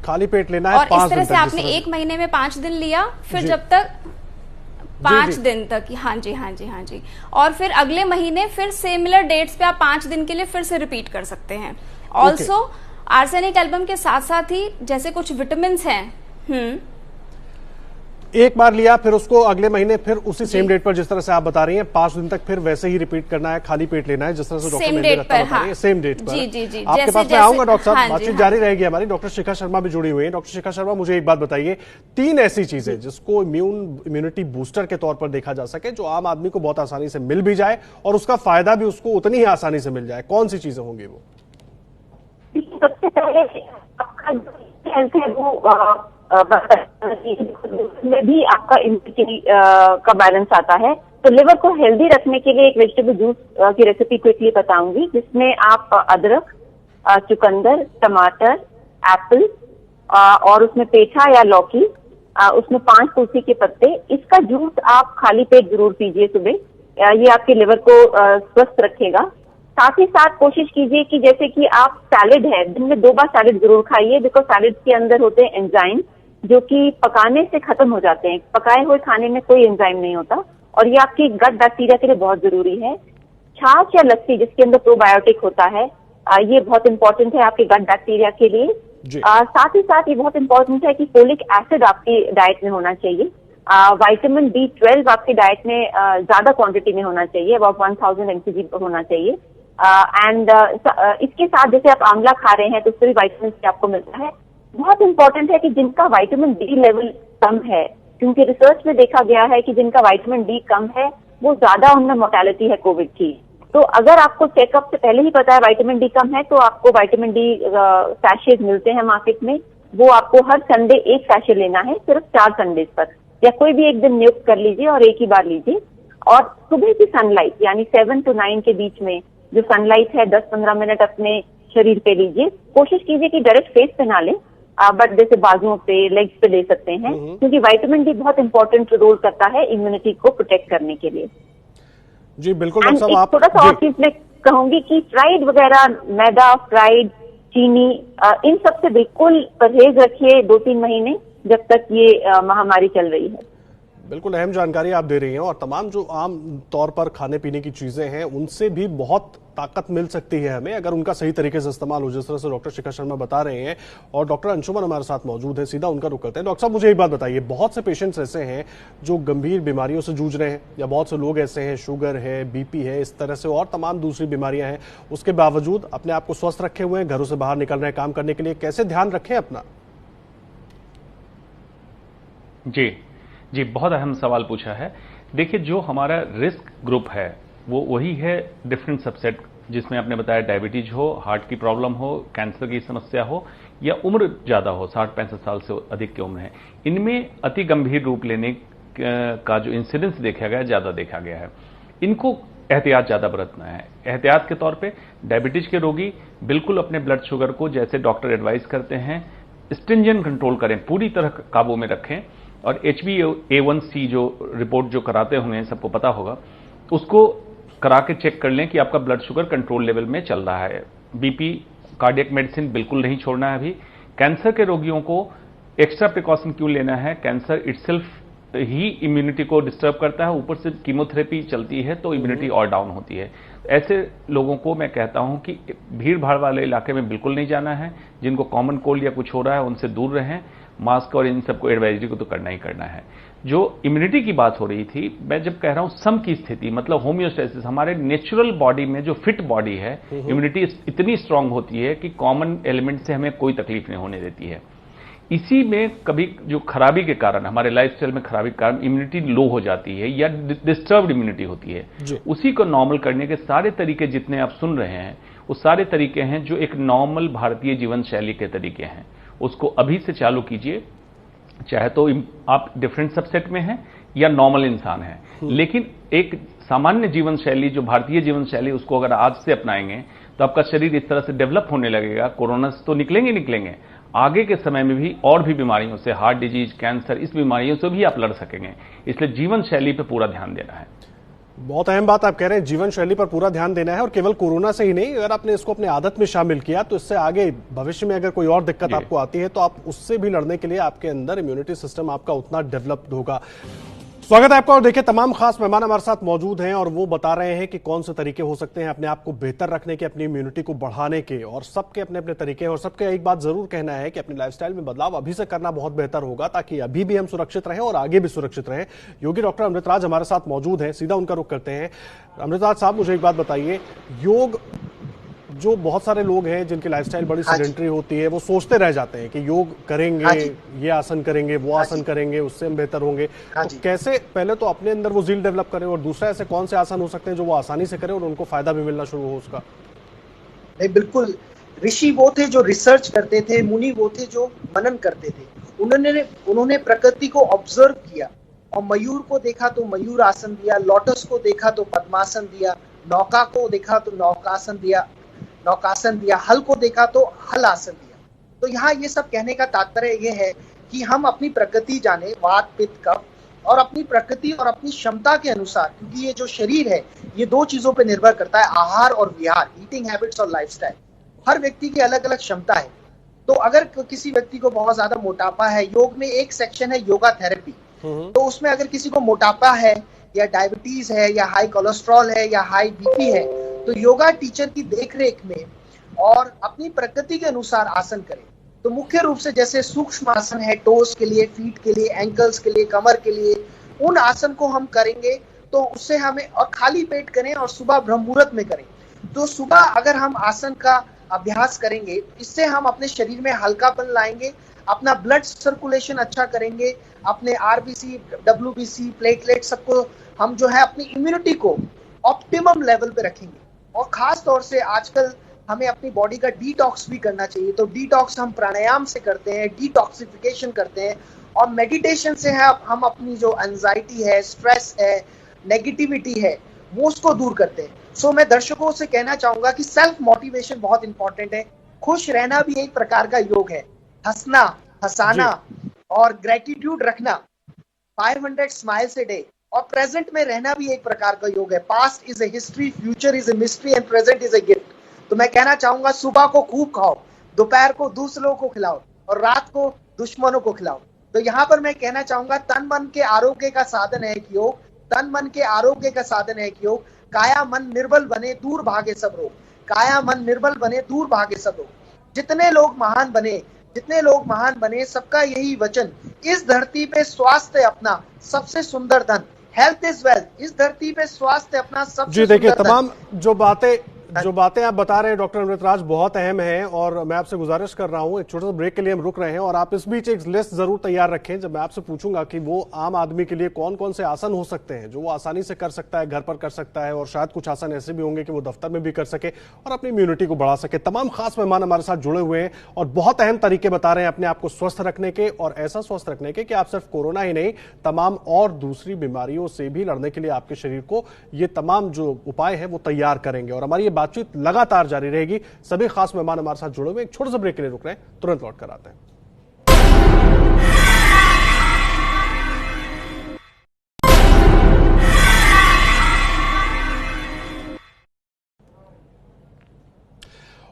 Speaker 2: खाली पेट लेना है
Speaker 8: और
Speaker 2: 5
Speaker 8: इस तरह
Speaker 2: दिन
Speaker 8: से
Speaker 2: तक,
Speaker 8: आपने 1 महीने में 5 दिन लिया, फिर जब तक 5 दिन तक। हाँ जी। और फिर अगले महीने फिर सिमिलर डेट्स पे आप 5 दिन के लिए फिर से रिपीट कर सकते हैं। ऑल्सो आर्सेनिक एल्बम के साथ साथ ही जैसे कुछ विटामिन हैं,
Speaker 2: एक बार लिया फिर उसको अगले महीने फिर उसी सेम डेट पर, जिस तरह से आप बता रही हैं, 5 दिन तक फिर वैसे ही रिपीट करना है, खाली पेट लेना है, जिस तरह से डॉक्टर मेहंदी रत्ता बता रही है, सेम डेट पर।
Speaker 8: जी।
Speaker 2: आपके पास मैं आऊंगा डॉक्टर साहब, बातचीत जारी रहेगी हमारी। डॉक्टर शिखा शर्मा भी जुड़ी हुई है। डॉक्टर शिखा शर्मा, मुझे एक बात बताइए, 3 ऐसी चीजें जिसको इम्यूनिटी बूस्टर के तौर पर देखा जा सके, जो आम आदमी को बहुत आसानी से मिल भी जाए और उसका फायदा भी उसको उतनी ही आसानी से मिल जाए, कौन सी चीजें होंगी वो?
Speaker 7: सबसे पहले आपका जो हेल्थ है वो में भी आपका इम्यूनिटी का बैलेंस आता है। तो लिवर को हेल्दी रखने के लिए एक वेजिटेबल जूस की रेसिपी क्विकली बताऊंगी, जिसमें आप अदरक, चुकंदर, टमाटर, एप्पल और उसमें पेठा या लौकी, उसमें 5 तुलसी के पत्ते, इसका जूस आप खाली पेट जरूर पीजिए सुबह। ये आपके लिवर को स्वस्थ रखेगा। साथ ही साथ कोशिश कीजिए कि जैसे कि आप सैलेड है, दिन में 2 बार सैलेड जरूर खाइए, बिकॉज सैलेड के अंदर होते हैं एंजाइम जो कि पकाने से खत्म हो जाते हैं। पकाए हुए खाने में कोई एंजाइम नहीं होता, और ये आपकी गट बैक्टीरिया के लिए बहुत जरूरी है। छाछ या लस्सी जिसके अंदर प्रोबायोटिक होता है, ये बहुत इंपॉर्टेंट है आपके गट बैक्टीरिया के लिए। साथ ही साथ ये बहुत इंपॉर्टेंट है कि फोलिक एसिड आपकी डाइट में होना चाहिए। विटामिन B12 आपकी डाइट में ज्यादा क्वांटिटी में होना चाहिए, अबाउट 1000 mcg होना चाहिए। एंड इसके साथ जैसे आप आंवला खा रहे हैं तो उससे भी विटामिन सी आपको मिलता है। बहुत इंपॉर्टेंट है कि जिनका विटामिन डी लेवल कम है, क्योंकि रिसर्च में देखा गया है कि जिनका विटामिन डी कम है वो ज्यादा उनमें मोर्टेलिटी है कोविड की। तो अगर आपको चेकअप से पहले ही पता है विटामिन डी कम है, तो आपको विटामिन डी सैशेज मिलते हैं मार्केट में, वो आपको हर संडे 1 सैशे लेना है, सिर्फ 4 संडेज पर, या कोई भी एक दिन नियुक्त कर लीजिए और एक ही बार लीजिए। और सुबह की सनलाइट यानी 7 to 9 के बीच में जो सनलाइट है 10-15 मिनट अपने शरीर पे लीजिए। कोशिश कीजिए कि डायरेक्ट फेस पे ना ले, बट जैसे बाजुओं पे, लेग्स पे ले सकते हैं, क्योंकि विटामिन डी बहुत इंपॉर्टेंट रोल करता है इम्यूनिटी को प्रोटेक्ट करने के लिए।
Speaker 2: जी बिल्कुल डॉक्टर साहब, आप
Speaker 7: थोड़ा सा और चीज मैं कहूंगी कि फ्राइड वगैरह, मैदा, फ्राइड, चीनी, इन सब से बिल्कुल परहेज रखिए 2-3 महीने, जब तक ये महामारी चल रही है।
Speaker 2: बिल्कुल अहम जानकारी आप दे रही हैं, और तमाम जो आम तौर पर खाने पीने की चीजें हैं उनसे भी बहुत ताकत मिल सकती है हमें, अगर उनका सही तरीके से इस्तेमाल हो, जिस तरह से डॉक्टर शिखा शर्मा बता रहे हैं। और डॉक्टर अंशुमन हमारे साथ मौजूद है, सीधा उनका रुख करते हैं। डॉक्टर साहब, मुझे एक बात बताइए, बहुत से पेशेंट्स ऐसे हैं जो गंभीर बीमारियों से जूझ रहे हैं, या बहुत से लोग ऐसे हैं, शुगर है, बीपी है, इस तरह से और तमाम दूसरी बीमारियां हैं, उसके बावजूद अपने आप को स्वस्थ रखे हुए हैं, घरों से बाहर निकल रहे हैं काम करने के लिए, कैसे ध्यान रखें अपना?
Speaker 4: जी, बहुत अहम सवाल पूछा है। देखिए, जो हमारा रिस्क ग्रुप है वो वही है डिफरेंट सबसेट, जिसमें आपने बताया डायबिटीज हो, हार्ट की प्रॉब्लम हो, कैंसर की समस्या हो, या उम्र ज्यादा हो, 60-65 साल से अधिक की उम्र है। इनमें अति गंभीर रूप लेने का जो इंसिडेंस देखा गया है, ज्यादा देखा गया है। इनको एहतियात ज्यादा बरतना है। एहतियात के तौर पे डायबिटीज के रोगी बिल्कुल अपने ब्लड शुगर को, जैसे डॉक्टर एडवाइस करते हैं, स्ट्रिंजेंट कंट्रोल करें, पूरी तरह काबू में रखें। और HbA1c जो रिपोर्ट जो कराते होंगे, सबको पता होगा, उसको करा के चेक कर लें कि आपका ब्लड शुगर कंट्रोल लेवल में चल रहा है। बीपी, कार्डियक मेडिसिन बिल्कुल नहीं छोड़ना है अभी। कैंसर के रोगियों को एक्स्ट्रा प्रिकॉशन क्यों लेना है? कैंसर इटसेल्फ ही इम्यूनिटी को डिस्टर्ब करता है, ऊपर से कीमोथेरेपी चलती है तो इम्यूनिटी और डाउन होती है। ऐसे लोगों को मैं कहता हूं कि भीड़ भाड़ वाले इलाके में बिल्कुल नहीं जाना है। जिनको कॉमन कोल्ड या कुछ हो रहा है उनसे दूर रहें। मास्क और इन सबको एडवाइजरी को तो करना ही करना है। जो इम्यूनिटी की बात हो रही थी, मैं जब कह रहा हूं सम की स्थिति, मतलब होम्योस्टेसिस, हमारे नेचुरल बॉडी में जो फिट बॉडी है, इम्यूनिटी इतनी स्ट्रांग होती है कि कॉमन एलिमेंट से हमें कोई तकलीफ नहीं होने देती है। इसी में कभी जो खराबी के कारण, हमारे लाइफस्टाइल में खराबी के कारण इम्यूनिटी लो हो जाती है या डिस्टर्ब्ड इम्यूनिटी होती है, उसी को नॉर्मल करने के सारे तरीके जितने आप सुन रहे हैं, वो सारे तरीके हैं जो एक नॉर्मल भारतीय जीवन शैली के तरीके हैं। उसको अभी से चालू कीजिए, चाहे तो आप डिफरेंट सबसेट में हैं या नॉर्मल इंसान हैं, लेकिन एक सामान्य जीवन शैली जो भारतीय जीवन शैली, उसको अगर आज से अपनाएंगे तो आपका शरीर इस तरह से डेवलप होने लगेगा। कोरोना से तो निकलेंगे, आगे के समय में भी और भी बीमारियों से, हार्ट डिजीज, कैंसर, इस बीमारियों से भी आप लड़ सकेंगे। इसलिए जीवन शैली पर पूरा ध्यान देना है।
Speaker 2: बहुत अहम बात आप कह रहे हैं, जीवन शैली पर पूरा ध्यान देना है। और केवल कोरोना से ही नहीं, अगर आपने इसको अपनी आदत में शामिल किया तो इससे आगे भविष्य में अगर कोई और दिक्कत आपको आती है तो आप उससे भी लड़ने के लिए आपके अंदर इम्यूनिटी सिस्टम आपका उतना डेवलप्ड होगा। स्वागत है आपका। और देखिए, तमाम खास मेहमान हमारे साथ मौजूद हैं और वो बता रहे हैं कि कौन से तरीके हो सकते हैं अपने आप को बेहतर रखने के, अपनी इम्यूनिटी को बढ़ाने के, और सबके अपने अपने तरीके हैं। और सबके एक बात जरूर कहना है कि अपनी लाइफस्टाइल में बदलाव अभी से करना बहुत बेहतर होगा, ताकि अभी भी हम सुरक्षित रहें और आगे भी सुरक्षित रहें। योगी डॉक्टर अमृतराज हमारे साथ मौजूद हैं, सीधा उनका रुख करते हैं। अमृतराज साहब, मुझे एक बात बताइए, योग, जो बहुत सारे लोग हैं जिनकी लाइफस्टाइल बड़ी सेडेंटरी होती है, वो सोचते रह जाते हैं कि योग करेंगे, ये आसन करेंगे, वो आसन करेंगे, उससे हम बेहतर होंगे। तो कैसे पहले तो अपने अंदर वो ज़ील डेवलप करें, और दूसरा ऐसे कौन से आसन हो सकते हैं जो वो आसानी से करें और उनको फायदा भी मिलना शुरू हो उसका?
Speaker 9: नहीं, बिल्कुल। ऋषि वो थे जो रिसर्च करते थे, मुनि वो थे जो मनन करते थे। उन्होंने प्रकृति को ऑब्जर्व किया और मयूर को देखा तो मयूर आसन दिया, लोटस को देखा तो पद्मासन दिया, नौका को देखा तो नौकासन दिया, हल को देखा तो हल आसन दिया। तो यहाँ ये सब कहने का तात्पर्य ये है कि हम अपनी प्रकृति जाने, वात पित्त कफ, और अपनी प्रकृति और अपनी क्षमता के अनुसार, क्योंकि ये जो शरीर है ये दो चीजों पे निर्भर करता है, आहार और विहार, ईटिंग हैबिट्स और लाइफस्टाइल। हर व्यक्ति की अलग अलग क्षमता है। तो अगर किसी व्यक्ति को बहुत ज्यादा मोटापा है, योग में एक सेक्शन है योगा थेरेपी, तो उसमें अगर किसी को मोटापा है या डायबिटीज है या हाई कोलेस्ट्रॉल है या हाई बीपी है, तो योगा टीचर की देखरेख में और अपनी प्रकृति के अनुसार आसन करें। तो मुख्य रूप से जैसे सूक्ष्म आसन है, टोस के लिए, फीट के लिए, एंकल्स के लिए, कमर के लिए, उन आसन को हम करेंगे तो उससे हमें, और खाली पेट करें और सुबह ब्रह्म मुहूर्त में करें। तो सुबह अगर हम आसन का अभ्यास करेंगे, इससे हम अपने शरीर में हल्कापन लाएंगे, अपना ब्लड सर्कुलेशन अच्छा करेंगे, अपने आरबीसी, डब्ल्यूबीसी, प्लेटलेट, सबको हम जो है अपनी इम्यूनिटी को ऑप्टिमम लेवल पे रखेंगे। और खास तौर से आजकल हमें अपनी बॉडी का डिटॉक्स भी करना चाहिए। तो डिटॉक्स हम प्राणायाम से करते हैं, डिटॉक्सिफिकेशन करते हैं, और मेडिटेशन से है हम अपनी जो एंजाइटी है, स्ट्रेस है, नेगेटिविटी है, वो उसको दूर करते हैं। सो मैं दर्शकों से कहना चाहूंगा कि सेल्फ मोटिवेशन बहुत इंपॉर्टेंट है। खुश रहना भी एक प्रकार का योग है, हंसना, हंसाना और ग्रेटिट्यूड रखना, 500 स्माइल्स ए डे, और प्रेजेंट में रहना भी एक प्रकार का योग है। Past is a history, future is a mystery and present is a gift. तो मैं कहना चाहूंगा, सुबह को खूब खाओ, दोपहर को दूसरों को खिलाओ और रात को दुश्मनों को खिलाओ। तो यहाँ पर मैं कहना चाहूंगा, तन मन के आरोग्य का साधन है कि योग, तन मन के आरोग्य का साधन है कि योग। काया मन निर्बल बने, दूर भागे सब रोग। काया मन निर्बल बने, दूर भागे सब रोग। जितने लोग महान बने, सबका यही वचन, इस धरती पे स्वास्थ्य अपना सबसे सुंदर धन, हेल्थ इज वेल्थ। इस धरती पे स्वास्थ्य अपना सबसे
Speaker 2: जी, देखिए,
Speaker 9: सुंदर
Speaker 2: तमाम जो बातें आप बता रहे हैं डॉक्टर अमृतराज बहुत अहम हैं, और मैं आपसे गुजारिश कर रहा हूं, एक छोटे से ब्रेक के लिए हम रुक रहे हैं, और आप इस बीच एक लिस्ट जरूर तैयार रखें। जब मैं आपसे पूछूंगा कि वो आम आदमी के लिए कौन कौन से आसन हो सकते हैं जो वो आसानी से कर सकता है, घर पर कर सकता है, और शायद कुछ आसन ऐसे भी होंगे कि वो दफ्तर में भी कर सके और अपनी इम्यूनिटी को बढ़ा सके। तमाम खास मेहमान हमारे साथ जुड़े हुए हैं और बहुत अहम तरीके बता रहे हैं अपने आप को स्वस्थ रखने के, और ऐसा स्वस्थ रखने के कि आप सिर्फ कोरोना ही नहीं, तमाम और दूसरी बीमारियों से भी लड़ने के लिए आपके शरीर को ये तमाम जो उपाय है वो तैयार करेंगे। और हमारी ये बातचीत लगातार जारी रहेगी। सभी खास मेहमान हमारे साथ जुड़े हुए, एक छोटे से ब्रेक के लिए रुक रहे हैं, तुरंत लौट कर आते हैं।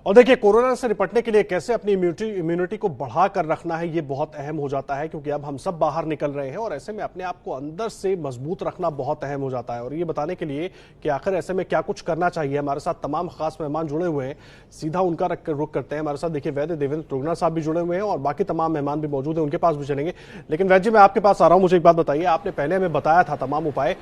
Speaker 2: और देखिए, कोरोना से निपटने के लिए कैसे अपनी इम्यूनिटी को बढ़ाकर रखना है, ये बहुत अहम हो जाता है, क्योंकि अब हम सब बाहर निकल रहे हैं और ऐसे में अपने आप को अंदर से मजबूत रखना बहुत अहम हो जाता है। और ये बताने के लिए कि आखिर ऐसे में क्या कुछ करना चाहिए, हमारे साथ तमाम खास मेहमान जुड़े हुए हैं। सीधा उनका रुख करते हैं। हमारे साथ देखिए वैद्य देवेंद्र तुगना साहब भी जुड़े हुए हैं और बाकी तमाम मेहमान भी मौजूद हैं, उनके पास भी चलेंगे। लेकिन वैद्य जी, मैं आपके पास आ रहा हूं। मुझे एक बात बताइए, आपने पहले हमें बताया था तमाम उपाय,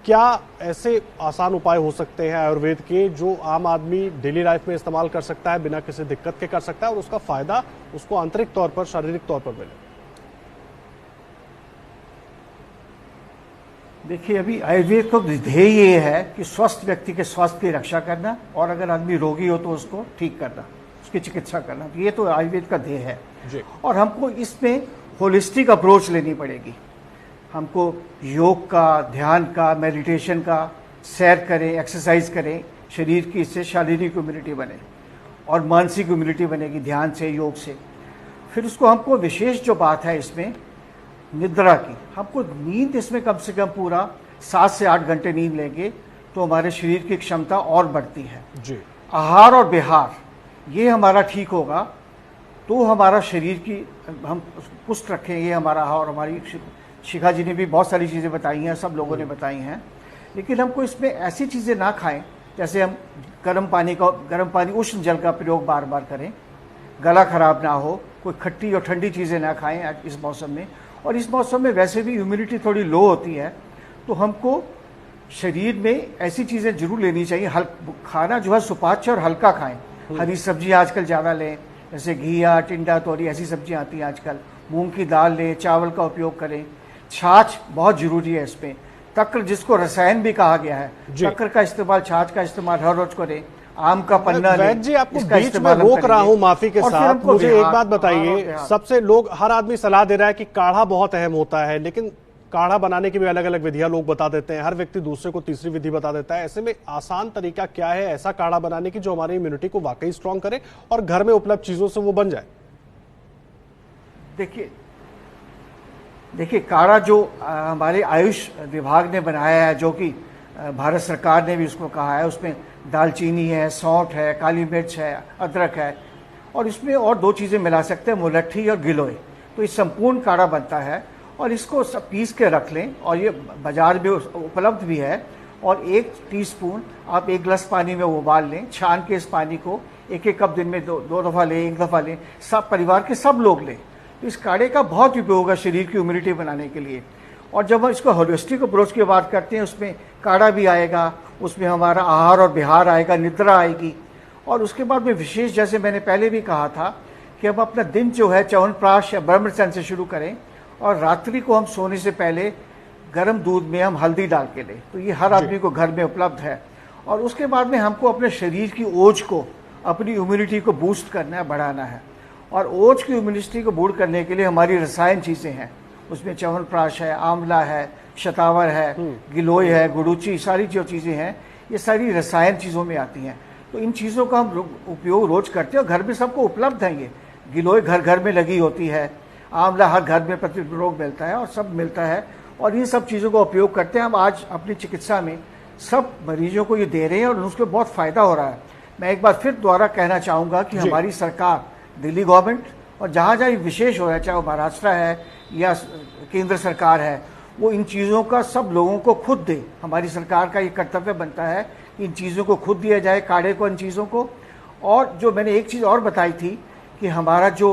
Speaker 2: क्या ऐसे आसान उपाय हो सकते हैं आयुर्वेद के जो आम आदमी डेली लाइफ में इस्तेमाल कर सकता है, बिना किसी दिक्कत के कर सकता है और उसका फायदा उसको आंतरिक तौर पर, शारीरिक तौर पर मिले?
Speaker 5: देखिए, अभी आयुर्वेद का ध्येय ये है कि स्वस्थ व्यक्ति के स्वास्थ्य की रक्षा करना और अगर आदमी रोगी हो तो उसको ठीक करना, उसकी चिकित्सा करना। तो ये तो आयुर्वेद का ध्येय है जी। और हमको इसमें होलिस्टिक अप्रोच लेनी पड़ेगी। हमको योग का, ध्यान का, मेडिटेशन का, सैर करें, एक्सरसाइज करें, शरीर की इससे शारीरिक इम्यूनिटी बने और मानसिक इम्यूनिटी बनेगी ध्यान से, योग से। फिर उसको हमको विशेष जो बात है इसमें निद्रा की, हमको नींद इसमें कम से कम पूरा 7 से 8 घंटे नींद लेंगे तो हमारे शरीर की क्षमता और बढ़ती है जी। आहार और विहार ये हमारा ठीक होगा तो हमारा शरीर की हम पुष्ट रखेंगे। हमारा आहार, हमारी शिखा जी ने भी बहुत सारी चीज़ें बताई हैं, सब लोगों ने बताई हैं। लेकिन हमको इसमें ऐसी चीज़ें ना खाएं जैसे हम गर्म पानी उष्ण जल का प्रयोग बार बार करें, गला खराब ना हो, कोई खट्टी और ठंडी चीज़ें ना खाएं इस मौसम में। और इस मौसम में वैसे भी इम्यूनिटी थोड़ी लो होती है, तो हमको शरीर में ऐसी चीज़ें जरूर लेनी चाहिए। खाना जो है सुपाच्य और हल्का खाएं। हरी सब्जियाँ आजकल ज़्यादा लें, जैसे घिया, टिंडा, तोरी, ऐसी सब्जियाँ आती हैं आजकल। मूंग की दाल लें, चावल का उपयोग करें। छाछ बहुत जरूरी है इसमें। तक्र, जिसको रसायन भी कहा गया है, तक्र का इस्तेमाल, छाछ का इस्तेमाल हर रोज करें। आम का पन्ना
Speaker 2: वैद्य जी, आपको बीच में रोक रहा हूं माफी के साथ। मुझे एक बात बताइए, सबसे लोग, हर आदमी सलाह दे रहा है कि काढ़ा बहुत अहम होता है, लेकिन काढ़ा बनाने की भी अलग अलग विधियां लोग बता देते हैं। हर व्यक्ति दूसरे को तीसरी विधि बता देता है। ऐसे में आसान तरीका क्या है ऐसा काढ़ा बनाने की जो हमारी इम्यूनिटी को वाकई स्ट्रांग करे और घर में उपलब्ध चीजों से वो बन जाए?
Speaker 5: देखिए, काढ़ा जो हमारे आयुष विभाग ने बनाया है, जो कि भारत सरकार ने भी उसको कहा है, उसमें दालचीनी है, सौंठ है, काली मिर्च है, अदरक है और इसमें और 2 चीज़ें मिला सकते हैं, मुलट्ठी और गिलोय। तो ये संपूर्ण काढ़ा बनता है और इसको सब पीस के रख लें और ये बाजार में उपलब्ध भी है। और 1 टीस्पून आप 1 गिलास पानी में उबाल लें, छान के इस पानी को 1-1 कप दिन में 2 दफ़ा लें, 1 दफ़ा लें, सब परिवार के सब लोग लें। तो इस काढ़े का बहुत उपयोग है शरीर की इम्यूनिटी बनाने के लिए। और जब हम इसको होलिस्टिक अप्रोच की बात करते हैं, उसमें काढ़ा भी आएगा, उसमें हमारा आहार और विहार आएगा, निद्रा आएगी। और उसके बाद में विशेष, जैसे मैंने पहले भी कहा था, कि हम अपना दिन जो है च्यवनप्राश या ब्रह्मचर्य से शुरू करें और रात्रि को हम सोने से पहले गर्म दूध में हम हल्दी डाल के लें। तो ये हर आदमी को घर में उपलब्ध है। और उसके बाद में हमको अपने शरीर की ओज को, अपनी इम्यूनिटी को बूस्ट करना है, बढ़ाना है। और ओज की इम्यूनिटी को बूस्ट करने के लिए हमारी रसायन चीज़ें हैं, उसमें च्यवनप्राश है, आंवला है, शतावर है, गिलोय है, गुड़ूची, सारी जो चीज़ें हैं ये सारी रसायन चीज़ों में आती हैं। तो इन चीज़ों का हम उपयोग रोज करते हैं और घर में सबको उपलब्ध है। ये गिलोय घर घर में लगी होती है, आंवला हर घर में प्रतिरोग मिलता है और सब मिलता है। और इन सब चीज़ों का उपयोग करते हैं हम आज अपनी चिकित्सा में, सब मरीजों को ये दे रहे हैं और उसको बहुत फ़ायदा हो रहा है। मैं एक बार फिर दोबारा कहना चाहूँगा कि हमारी सरकार, दिल्ली गवर्नमेंट और जहाँ जहाँ विशेष हो रहा है, चाहे वो महाराष्ट्र है या केंद्र सरकार है, वो इन चीज़ों का सब लोगों को खुद दे। हमारी सरकार का ये कर्तव्य बनता है कि इन चीज़ों को खुद दिया जाए, काढ़े को, इन चीज़ों को। और जो मैंने एक चीज़ और बताई थी कि हमारा जो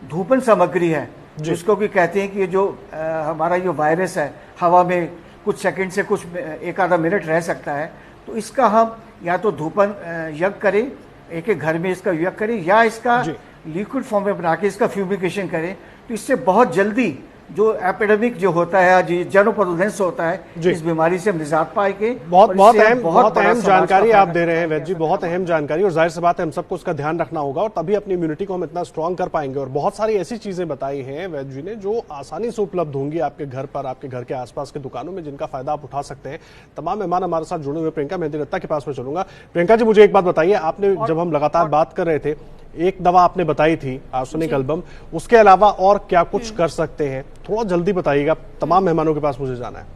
Speaker 5: धूपन सामग्री है, जिसको कि कहते हैं कि ये जो हमारा जो वायरस है हवा में कुछ सेकंड से कुछ 1-आधा मिनट रह सकता है, तो इसका हम या तो धूपन यज्ञ करें, एक घर में इसका यज्ञ करें, या इसका लिक्विड फॉर्म में बना के इसका फ्यूमिगेशन करें। तो इससे बहुत जल्दी जो एपिडेमिक जो होता है, जनोपदुदेंस होता है, इस बीमारी से हम निजात पाएंगे।
Speaker 2: बहुत अहम जानकारी आप दे रहे हैं वैद्य जी, बहुत अहम जानकारी। और जाहिर सी बात है हम सबको उसका ध्यान रखना होगा और तभी अपनी इम्यूनिटी को हम इतना स्ट्रांग कर पाएंगे। और बहुत सारी ऐसी चीजें बताई हैं वैद्य जी ने जो आसानी से उपलब्ध होंगी आपके घर पर, आपके घर के आसपास के दुकानों में, जिनका फायदा आप उठा सकते हैं। तमाम मेहमान हमारे साथ जुड़े हुए। प्रियंका मेहंदी रत्ता के पास में चलूंगा। प्रियंका जी, मुझे एक बात बताइए, आपने जब हम लगातार बात कर रहे थे, एक दवा आपने बताई थी आर्सेनिक एल्बम, उसके अलावा और क्या कुछ कर सकते हैं? थोड़ा जल्दी बताइएगा, तमाम मेहमानों के पास मुझे जाना है।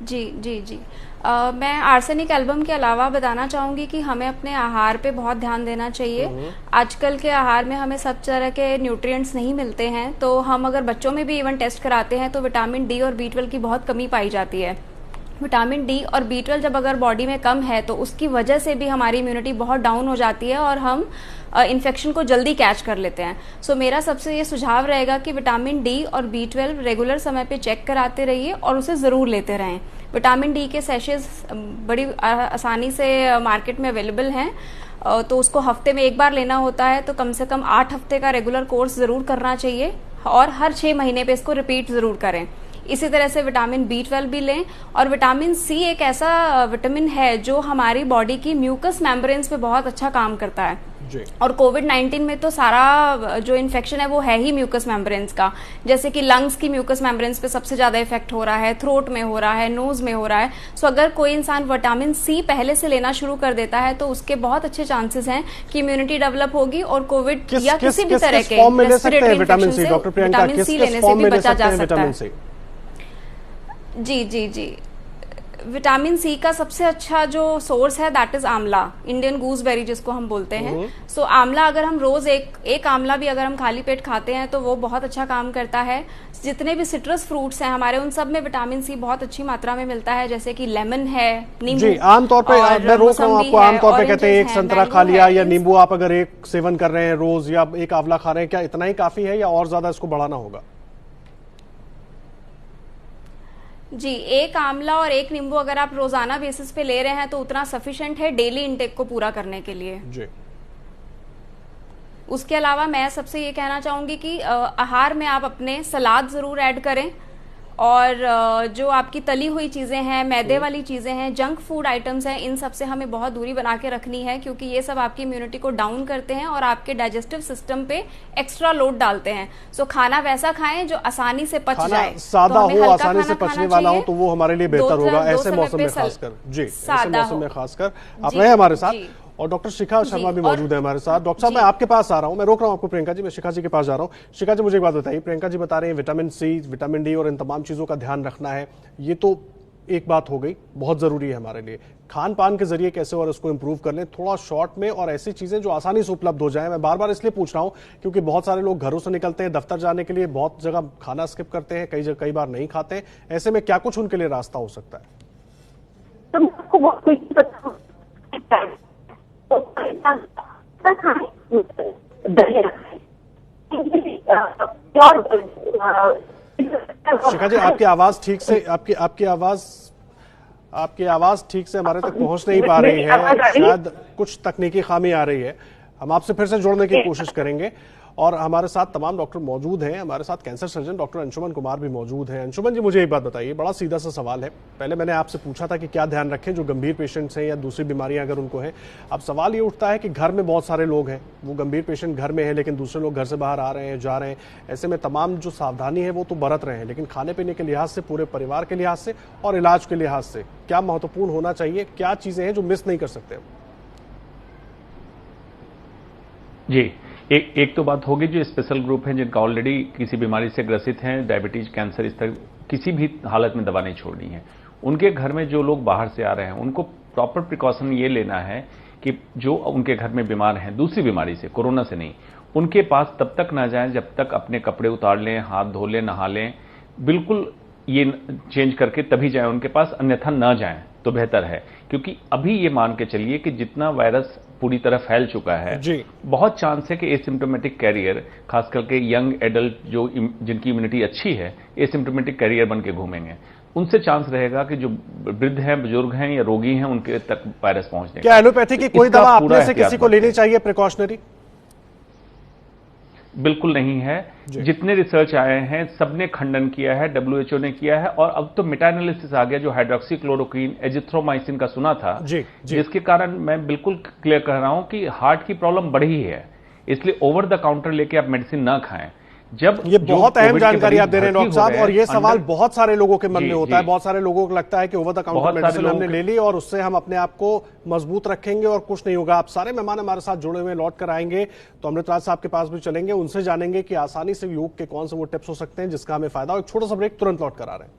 Speaker 8: जी जी जी मैं आर्सेनिक एल्बम के अलावा बताना चाहूँगी कि हमें अपने आहार पे बहुत ध्यान देना चाहिए। आजकल के आहार में हमें सब तरह के न्यूट्रिएंट्स नहीं मिलते हैं, तो हम अगर बच्चों में भी इवन टेस्ट कराते हैं तो विटामिन डी और B12 की बहुत कमी पाई जाती है। विटामिन डी और B12 जब अगर बॉडी में कम है तो उसकी वजह से भी हमारी इम्यूनिटी बहुत डाउन हो जाती है और हम इन्फेक्शन को जल्दी कैच कर लेते हैं। सो मेरा सबसे ये सुझाव रहेगा कि विटामिन डी और B12 रेगुलर समय पे चेक कराते रहिए और उसे ज़रूर लेते रहें। विटामिन डी के सैशेज बड़ी आसानी से मार्केट में अवेलेबल हैं, तो उसको हफ्ते में एक बार लेना होता है, तो कम से कम 8 हफ्ते का रेगुलर कोर्स ज़रूर करना चाहिए और हर 6 महीने पे इसको रिपीट ज़रूर करें। इसी तरह से विटामिन B12 भी लें। और विटामिन सी एक ऐसा विटामिन है जो हमारी बॉडी की म्यूकस मेम्ब्रेन्स पे बहुत अच्छा काम करता है जी। और कोविड-19 में तो सारा जो इन्फेक्शन है वो है ही म्यूकस मेम्ब्रेन्स का, जैसे कि लंग्स की म्यूकस मेम्ब्रेन्स पे सबसे ज्यादा इफेक्ट हो रहा है, थ्रोट में हो रहा है, नोज में हो रहा है। सो अगर कोई इंसान विटामिन सी पहले से लेना शुरू कर देता है तो उसके बहुत अच्छे चांसेस हैं कि इम्यूनिटी डेवलप होगी और कोविड या किसी भी तरह के रेस्पिरेटरी इन्फेक्शन से विटामिन सी लेने से भी बचा जा सकता है। जी जी जी विटामिन सी का सबसे अच्छा जो सोर्स है दैट इज आंवला, इंडियन गूसबेरी जिसको हम बोलते हैं। सो आंवला अगर हम रोज एक आंवला भी अगर हम खाली पेट खाते हैं तो वो बहुत अच्छा काम करता है। जितने भी सिट्रस फ्रूट्स हैं हमारे, उन सब में विटामिन सी बहुत अच्छी मात्रा में मिलता है, जैसे कि लेमन है, नींबू।
Speaker 2: जी, आमतौर पे मैं रोक रहा हूँ आपको, आमतौर पे कहते हैं एक संतरा खा लिया या नींबू आप अगर एक सेवन कर रहे हैं रोज या एक आंवला खा रहे हैं, क्या इतना ही काफी है या और ज्यादा इसको बढ़ाना होगा?
Speaker 8: जी, एक आंवला और एक नींबू अगर आप रोजाना बेसिस पे ले रहे हैं तो उतना सफिशिएंट है डेली इंटेक को पूरा करने के लिए जी। उसके अलावा मैं सबसे ये कहना चाहूंगी कि आहार में आप अपने सलाद जरूर ऐड करें और जो आपकी तली हुई चीजें हैं, मैदे वाली चीजें हैं, जंक फूड आइटम्स हैं, इन सब से हमें बहुत दूरी बना के रखनी है, क्योंकि ये सब आपकी इम्यूनिटी को डाउन करते हैं और आपके डाइजेस्टिव सिस्टम पे एक्स्ट्रा लोड डालते हैं। सो खाना वैसा खाएं जो आसानी से पच जाए,
Speaker 2: सादा हो, आसानी से पचने वाला हो, तो वो हमारे लिए बेहतर होगा ऐसे मौसम में खासकर। जी, ऐसे मौसम में खासकर। आप रहे हमारे साथ और डॉक्टर शिखा शर्मा भी मौजूद है हमारे साथ। डॉक्टर साहब, मैं आपके पास आ रहा हूं, मैं रोक रहा हूं आपको प्रियंका जी, मैं शिखा जी के पास जा रहा हूं। शिखा जी, मुझे एक बात बताइए, प्रियंका जी बता रहे हैं विटामिन सी, विटामिन डी और इन तमाम चीजों का ध्यान रखना है, ये तो एक बात हो गई, बहुत जरूरी है हमारे लिए। खान पान के जरिए कैसे और इसको इंप्रूव कर लें थोड़ा शॉर्ट में, और ऐसी चीजें जो आसानी से उपलब्ध हो जाए। मैं बार बार इसलिए पूछ रहा हूं क्योंकि बहुत सारे लोग घरों से निकलते हैं दफ्तर जाने के लिए, बहुत जगह खाना स्किप करते हैं, कई बार नहीं खाते हैं। ऐसे में क्या कुछ उनके लिए रास्ता हो सकता है? शिखा जी, आपकी आवाज ठीक से आपकी आवाज ठीक से हमारे तक पहुंच नहीं पा रही है, शायद कुछ तकनीकी खामी आ रही है। हम आपसे फिर से जोड़ने की कोशिश करेंगे। और हमारे साथ तमाम डॉक्टर मौजूद हैं, हमारे साथ cancer surgeon doctor Anshuman Kumar भी मौजूद हैं। अंशुमन जी, मुझे एक बात बताइए, बड़ा सीधा सा सवाल है। पहले मैंने आपसे पूछा था कि क्या ध्यान रखें जो गंभीर पेशेंट्स हैं या दूसरी बीमारियां अगर उनको हैं। अब सवाल ये उठता है कि घर में बहुत सारे लोग हैं, वो गंभीर पेशेंट घर में है लेकिन दूसरे लोग घर से बाहर आ रहे हैं, जा रहे हैं। ऐसे में तमाम जो सावधानी है वो तो बरत रहे हैं, लेकिन खाने पीने के लिहाज से, पूरे परिवार के लिहाज से और इलाज के लिहाज से क्या महत्वपूर्ण होना चाहिए, क्या चीजें हैं जो मिस नहीं कर सकते?
Speaker 4: जी, एक तो बात होगी जो स्पेशल ग्रुप हैं जिनका ऑलरेडी किसी बीमारी से ग्रसित हैं, डायबिटीज, कैंसर, इस तरह किसी भी हालत में दवा नहीं छोड़नी है। उनके घर में जो लोग बाहर से आ रहे हैं उनको प्रॉपर प्रिकॉशन ये लेना है कि जो उनके घर में बीमार हैं दूसरी बीमारी से, कोरोना से नहीं, उनके पास तब तक ना जाएं जब तक अपने कपड़े उतार लें, हाथ धो लें, नहा लें, बिल्कुल ये चेंज करके तभी जाएं उनके पास, अन्यथा ना जाएं तो बेहतर है। क्योंकि अभी ये मान के चलिए कि जितना वायरस पूरी तरह फैल चुका है, बहुत चांस है कि एसिम्प्टोमेटिक कैरियर, खास करके यंग एडल्ट जो जिनकी इम्यूनिटी अच्छी है, एसिम्प्टोमेटिक कैरियर बन के घूमेंगे। उनसे चांस रहेगा कि जो वृद्ध हैं, बुजुर्ग हैं या रोगी हैं, उनके तक वायरस पहुंचने।
Speaker 2: क्या एलोपैथी की कोई दवा अपने से किसी को लेनी चाहिए प्रिकॉशनरी?
Speaker 4: बिल्कुल नहीं है। जितने रिसर्च आए हैं सबने खंडन किया है, WHO ने किया है, और अब तो मेटा एनालिसिस आ गया जो हाइड्रोक्सीक्लोरोक्वीन, एजिथ्रोमाइसिन का सुना था, जिसके कारण मैं बिल्कुल क्लियर कह रहा हूं कि हार्ट की प्रॉब्लम बढ़ी है, इसलिए ओवर द काउंटर लेके आप मेडिसिन ना खाएं। जब
Speaker 2: ये बहुत अहम जानकारी आप दे रहे हैं डॉक्टर साहब, और ये सवाल बहुत सारे लोगों के मन में होता है। बहुत सारे लोगों को लगता है कि ओवर द काउंटर मेडिसिन हमने ले ली और उससे हम अपने आप को मजबूत रखेंगे और कुछ नहीं होगा। आप सारे मेहमान हमारे साथ जुड़े हुए लौट कर आएंगे तो अमृतराज साहब के पास भी चलेंगे, उनसे जानेंगे कि आसानी से योग के कौन से वो टिप्स हो सकते हैं जिसका हमें फायदा हो। एक छोटा सा ब्रेक, तुरंत लौट कर आ रहे हैं।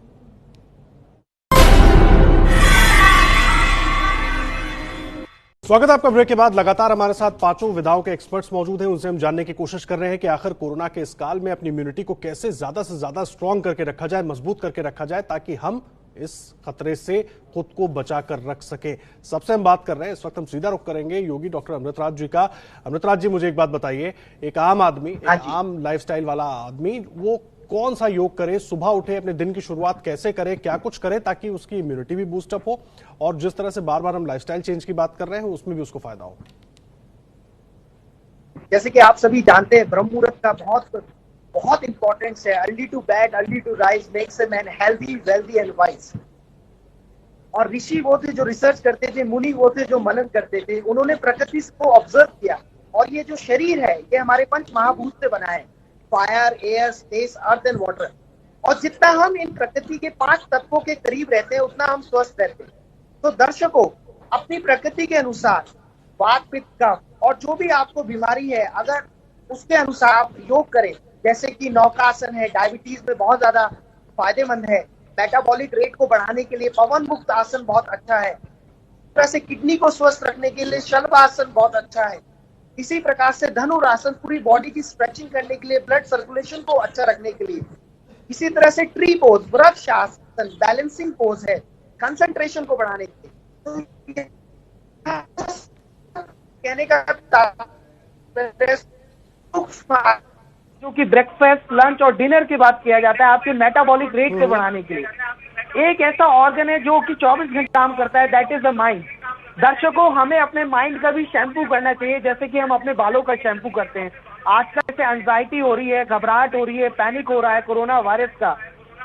Speaker 2: स्वागत है आपका। ब्रेक के बाद लगातार हमारे साथ पांचों विधाओं के एक्सपर्ट्स मौजूद हैं। उनसे हम जानने की कोशिश कर रहे हैं कि आखिर कोरोना के इस काल में अपनी इम्यूनिटी को कैसे ज्यादा से ज्यादा स्ट्रांग करके रखा जाए, मजबूत करके रखा जाए, ताकि हम इस खतरे से खुद को बचा कर रख सके। सबसे हम बात कर रहे हैं, इस वक्त हम सीधा रुख करेंगे योगी डॉक्टर अमृतराज जी का। अमृतराज जी, मुझे एक बात बताइए, एक आम आदमी, एक आम लाइफस्टाइल वाला आदमी, वो कौन सा योग करे, सुबह उठे, अपने दिन की शुरुआत कैसे करे, क्या कुछ करे ताकि उसकी इम्यूनिटी भी बूस्ट अप हो, और जिस तरह से बार बार हम लाइफस्टाइल चेंज की बात कर रहे हैं उसमें भी उसको फायदा हो?
Speaker 9: जैसे कि आप सभी जानते हैं, ब्रह्म मुहूर्त का बहुत इंपॉर्टेंस है। Early to bed, early to rise makes a man healthy, wealthy and wise. और ऋषि वो थे जो रिसर्च करते थे, मुनि वो थे जो मनन करते थे। उन्होंने प्रकृति को ऑब्जर्व किया, और ये जो शरीर है ये हमारे पंच महाभूत से बना है, fire, air, space, earth and water. और जितना हम इन प्रकृति के 5 तत्वों के करीब रहते हैं उतना हम स्वस्थ रहते हैं। तो दर्शकों, अपनी प्रकृति के अनुसार वात, पित्त, कफ और जो भी आपको बीमारी है, अगर उसके अनुसार आप योग करें, जैसे कि नौकासन है, डायबिटीज में बहुत ज्यादा फायदेमंद है। मेटाबॉलिक रेट को बढ़ाने के लिए पवन मुक्त आसन बहुत अच्छा है। वैसे किडनी को स्वस्थ रखने के लिए शलभासन बहुत अच्छा है। इसी प्रकार से धनुरासन पूरी बॉडी की स्ट्रेचिंग करने के लिए, ब्लड सर्कुलेशन को अच्छा रखने के लिए। इसी तरह से ट्री पोज, वृक्ष आसन, बैलेंसिंग पोज है कंसंट्रेशन को बढ़ाने के लिए। कहने का जो कि ब्रेकफास्ट, लंच और डिनर की बात किया जाता है आपके मेटाबॉलिक रेट को बढ़ाने के लिए। एक ऐसा ऑर्गन है जो कि 24 घंटे काम करता है, दैट इज द माइंड। दर्शकों, हमें अपने माइंड का भी शैम्पू करना चाहिए, जैसे कि हम अपने बालों का शैम्पू करते हैं। आजकल जैसे एंजाइटी हो रही है, घबराहट हो रही है, पैनिक हो रहा है कोरोना वायरस का,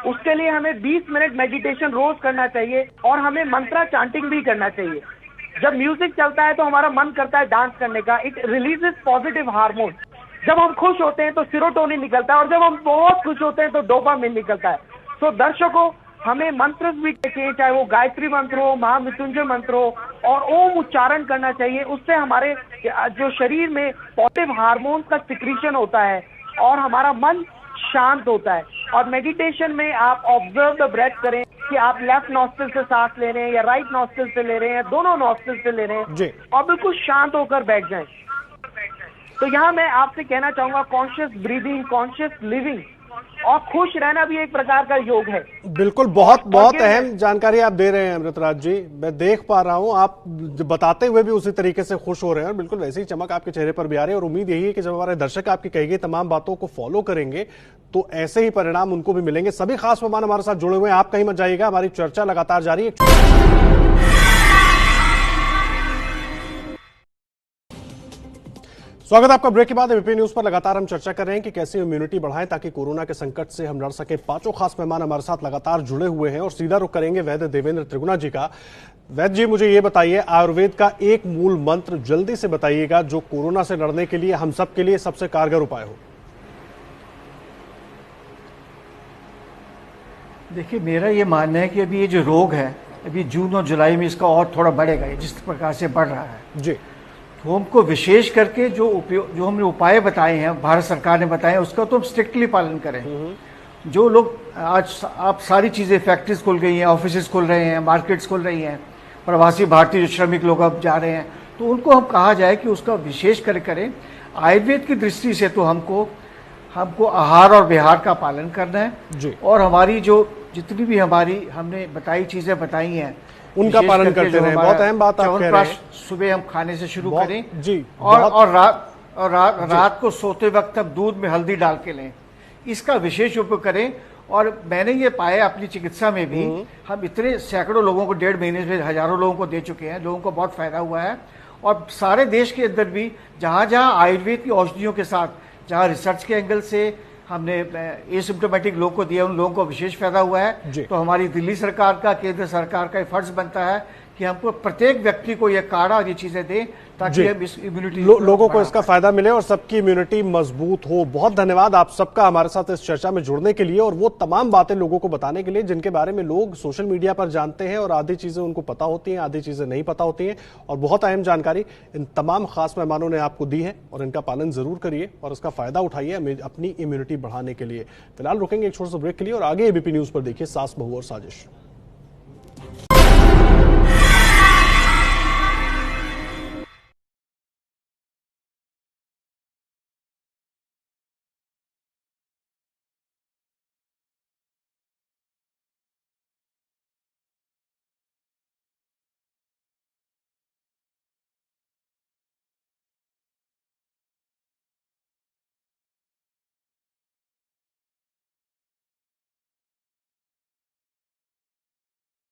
Speaker 9: उसके लिए हमें 20 मिनट मेडिटेशन रोज करना चाहिए, और हमें मंत्रा चांटिंग भी करना चाहिए। जब म्यूजिक चलता है तो हमारा मन करता है डांस करने का। It releases positive hormone. जब हम खुश होते हैं तो सीरोटोनिन निकलता है, और जब हम बहुत खुश होते हैं तो डोपामिन निकलता है। तो दर्शकों, हमें मंत्र भी चाहिए, चाहे वो गायत्री मंत्र हो, महामृत्युंजय मंत्र हो, और ओम उच्चारण करना चाहिए। उससे हमारे जो शरीर में पॉजिटिव हार्मोन्स का सिक्रीशन होता है और हमारा मन शांत होता है। और मेडिटेशन में आप ऑब्जर्व द ब्रेथ करें कि आप लेफ्ट नॉस्ट्रिल से सांस ले रहे हैं या राइट नॉस्ट्रिल से ले रहे हैं, या दोनों नॉस्ट्रिल से ले रहे हैं, और बिल्कुल शांत होकर बैठ जाएं। तो यहाँ मैं आपसे कहना चाहूंगा, कॉन्शियस ब्रीदिंग, कॉन्शियस लिविंग और खुश रहना भी एक प्रकार का योग है।
Speaker 2: बिल्कुल, बहुत अहम जानकारी आप दे रहे हैं अमृतराज जी। मैं देख पा रहा हूं, आप बताते हुए भी उसी तरीके से खुश हो रहे हैं, और बिल्कुल वैसे ही चमक आपके चेहरे पर भी आ रही है। और उम्मीद यही है कि जब हमारे दर्शक आपकी कही गई तमाम बातों को फॉलो करेंगे तो ऐसे ही परिणाम उनको भी मिलेंगे। सभी खास मेहमान हमारे साथ जुड़े हुए हैं, आप कहीं मत जाइएगा, हमारी चर्चा लगातार जारी है। स्वागत है आपका। ब्रेक के बाद एबीपी न्यूज पर लगातार हम चर्चा कर रहे हैं कि कैसे इम्यूनिटी बढ़ाएं ताकि कोरोना के संकट से हम लड़ सके। पांचों खास मेहमान हमारे साथ लगातार जुड़े हुए हैं, और सीधा रुख करेंगे वैद्य देवेंद्र त्रिगुणा जी का। वैद्य जी, मुझे ये बताइए, आयुर्वेद का एक मूल मंत्र जल्दी से बताइएगा जो कोरोना से लड़ने के लिए हम सब के लिए सबसे कारगर उपाय हो।
Speaker 5: देखिए, मेरा ये मानना है कि अभी ये जो रोग है, अभी जून और जुलाई में इसका और थोड़ा बढ़ेगा, जिस प्रकार से बढ़ रहा है
Speaker 2: जी।
Speaker 5: तो हमको विशेष करके जो हमने उपाय बताए हैं, भारत सरकार ने बताए हैं, उसका तो हम स्ट्रिक्टली पालन करें। जो लोग आज आप सारी चीज़ें, फैक्ट्रीज खुल गई हैं, ऑफिसेज खुल रहे हैं, मार्केट्स खुल रही हैं, प्रवासी भारतीय जो श्रमिक लोग अब जा रहे हैं, तो उनको हम कहा जाए कि उसका विशेष कर करें। आयुर्वेद की दृष्टि से तो हमको आहार और विहार का पालन करना है जी। और हमारी जो जितनी भी हमारी हमने बताई चीज़ें बताई हैं
Speaker 2: उनका पालन करते रहे। बहुत अहम बात आप कह रहे हैं।
Speaker 5: सुबह हम खाने से शुरू करें
Speaker 2: जी,
Speaker 5: और रात को सोते वक्त हम दूध में हल्दी डाल के लें, इसका विशेष उपयोग करें। और मैंने ये पाया अपनी चिकित्सा में भी, हम इतने सैकड़ों लोगों को 1.5 महीने में हजारों लोगों को दे चुके हैं, लोगों को बहुत फायदा हुआ है। और सारे देश के अंदर भी जहाँ जहाँ आयुर्वेद की औषधियों के साथ, जहाँ रिसर्च के एंगल से हमने एसिम्प्टोमेटिक लोगों को दिया, उन लोगों को विशेष फायदा हुआ है। तो हमारी दिल्ली सरकार का, केंद्र सरकार का फर्ज बनता है कि हमको प्रत्येक व्यक्ति को ये काढ़ा और ये चीजें दें ताकि हम इस इम्यूनिटी
Speaker 2: लोगों को इसका फायदा मिले और सबकी इम्यूनिटी मजबूत हो। बहुत धन्यवाद आप सबका हमारे साथ इस चर्चा में जुड़ने के लिए और वो तमाम बातें लोगों को बताने के लिए जिनके बारे में लोग सोशल मीडिया पर जानते हैं और आधी चीजें उनको पता होती हैं, आधी चीजें नहीं पता होती हैं। और बहुत अहम जानकारी इन तमाम खास मेहमानों ने आपको दी है और इनका पालन जरूर करिए और इसका फायदा उठाइए अपनी इम्यूनिटी बढ़ाने के लिए। फिलहाल रुकेंगे एक छोटे से ब्रेक के लिए और आगे एबीपी न्यूज पर देखिए सास बहू और साजिश।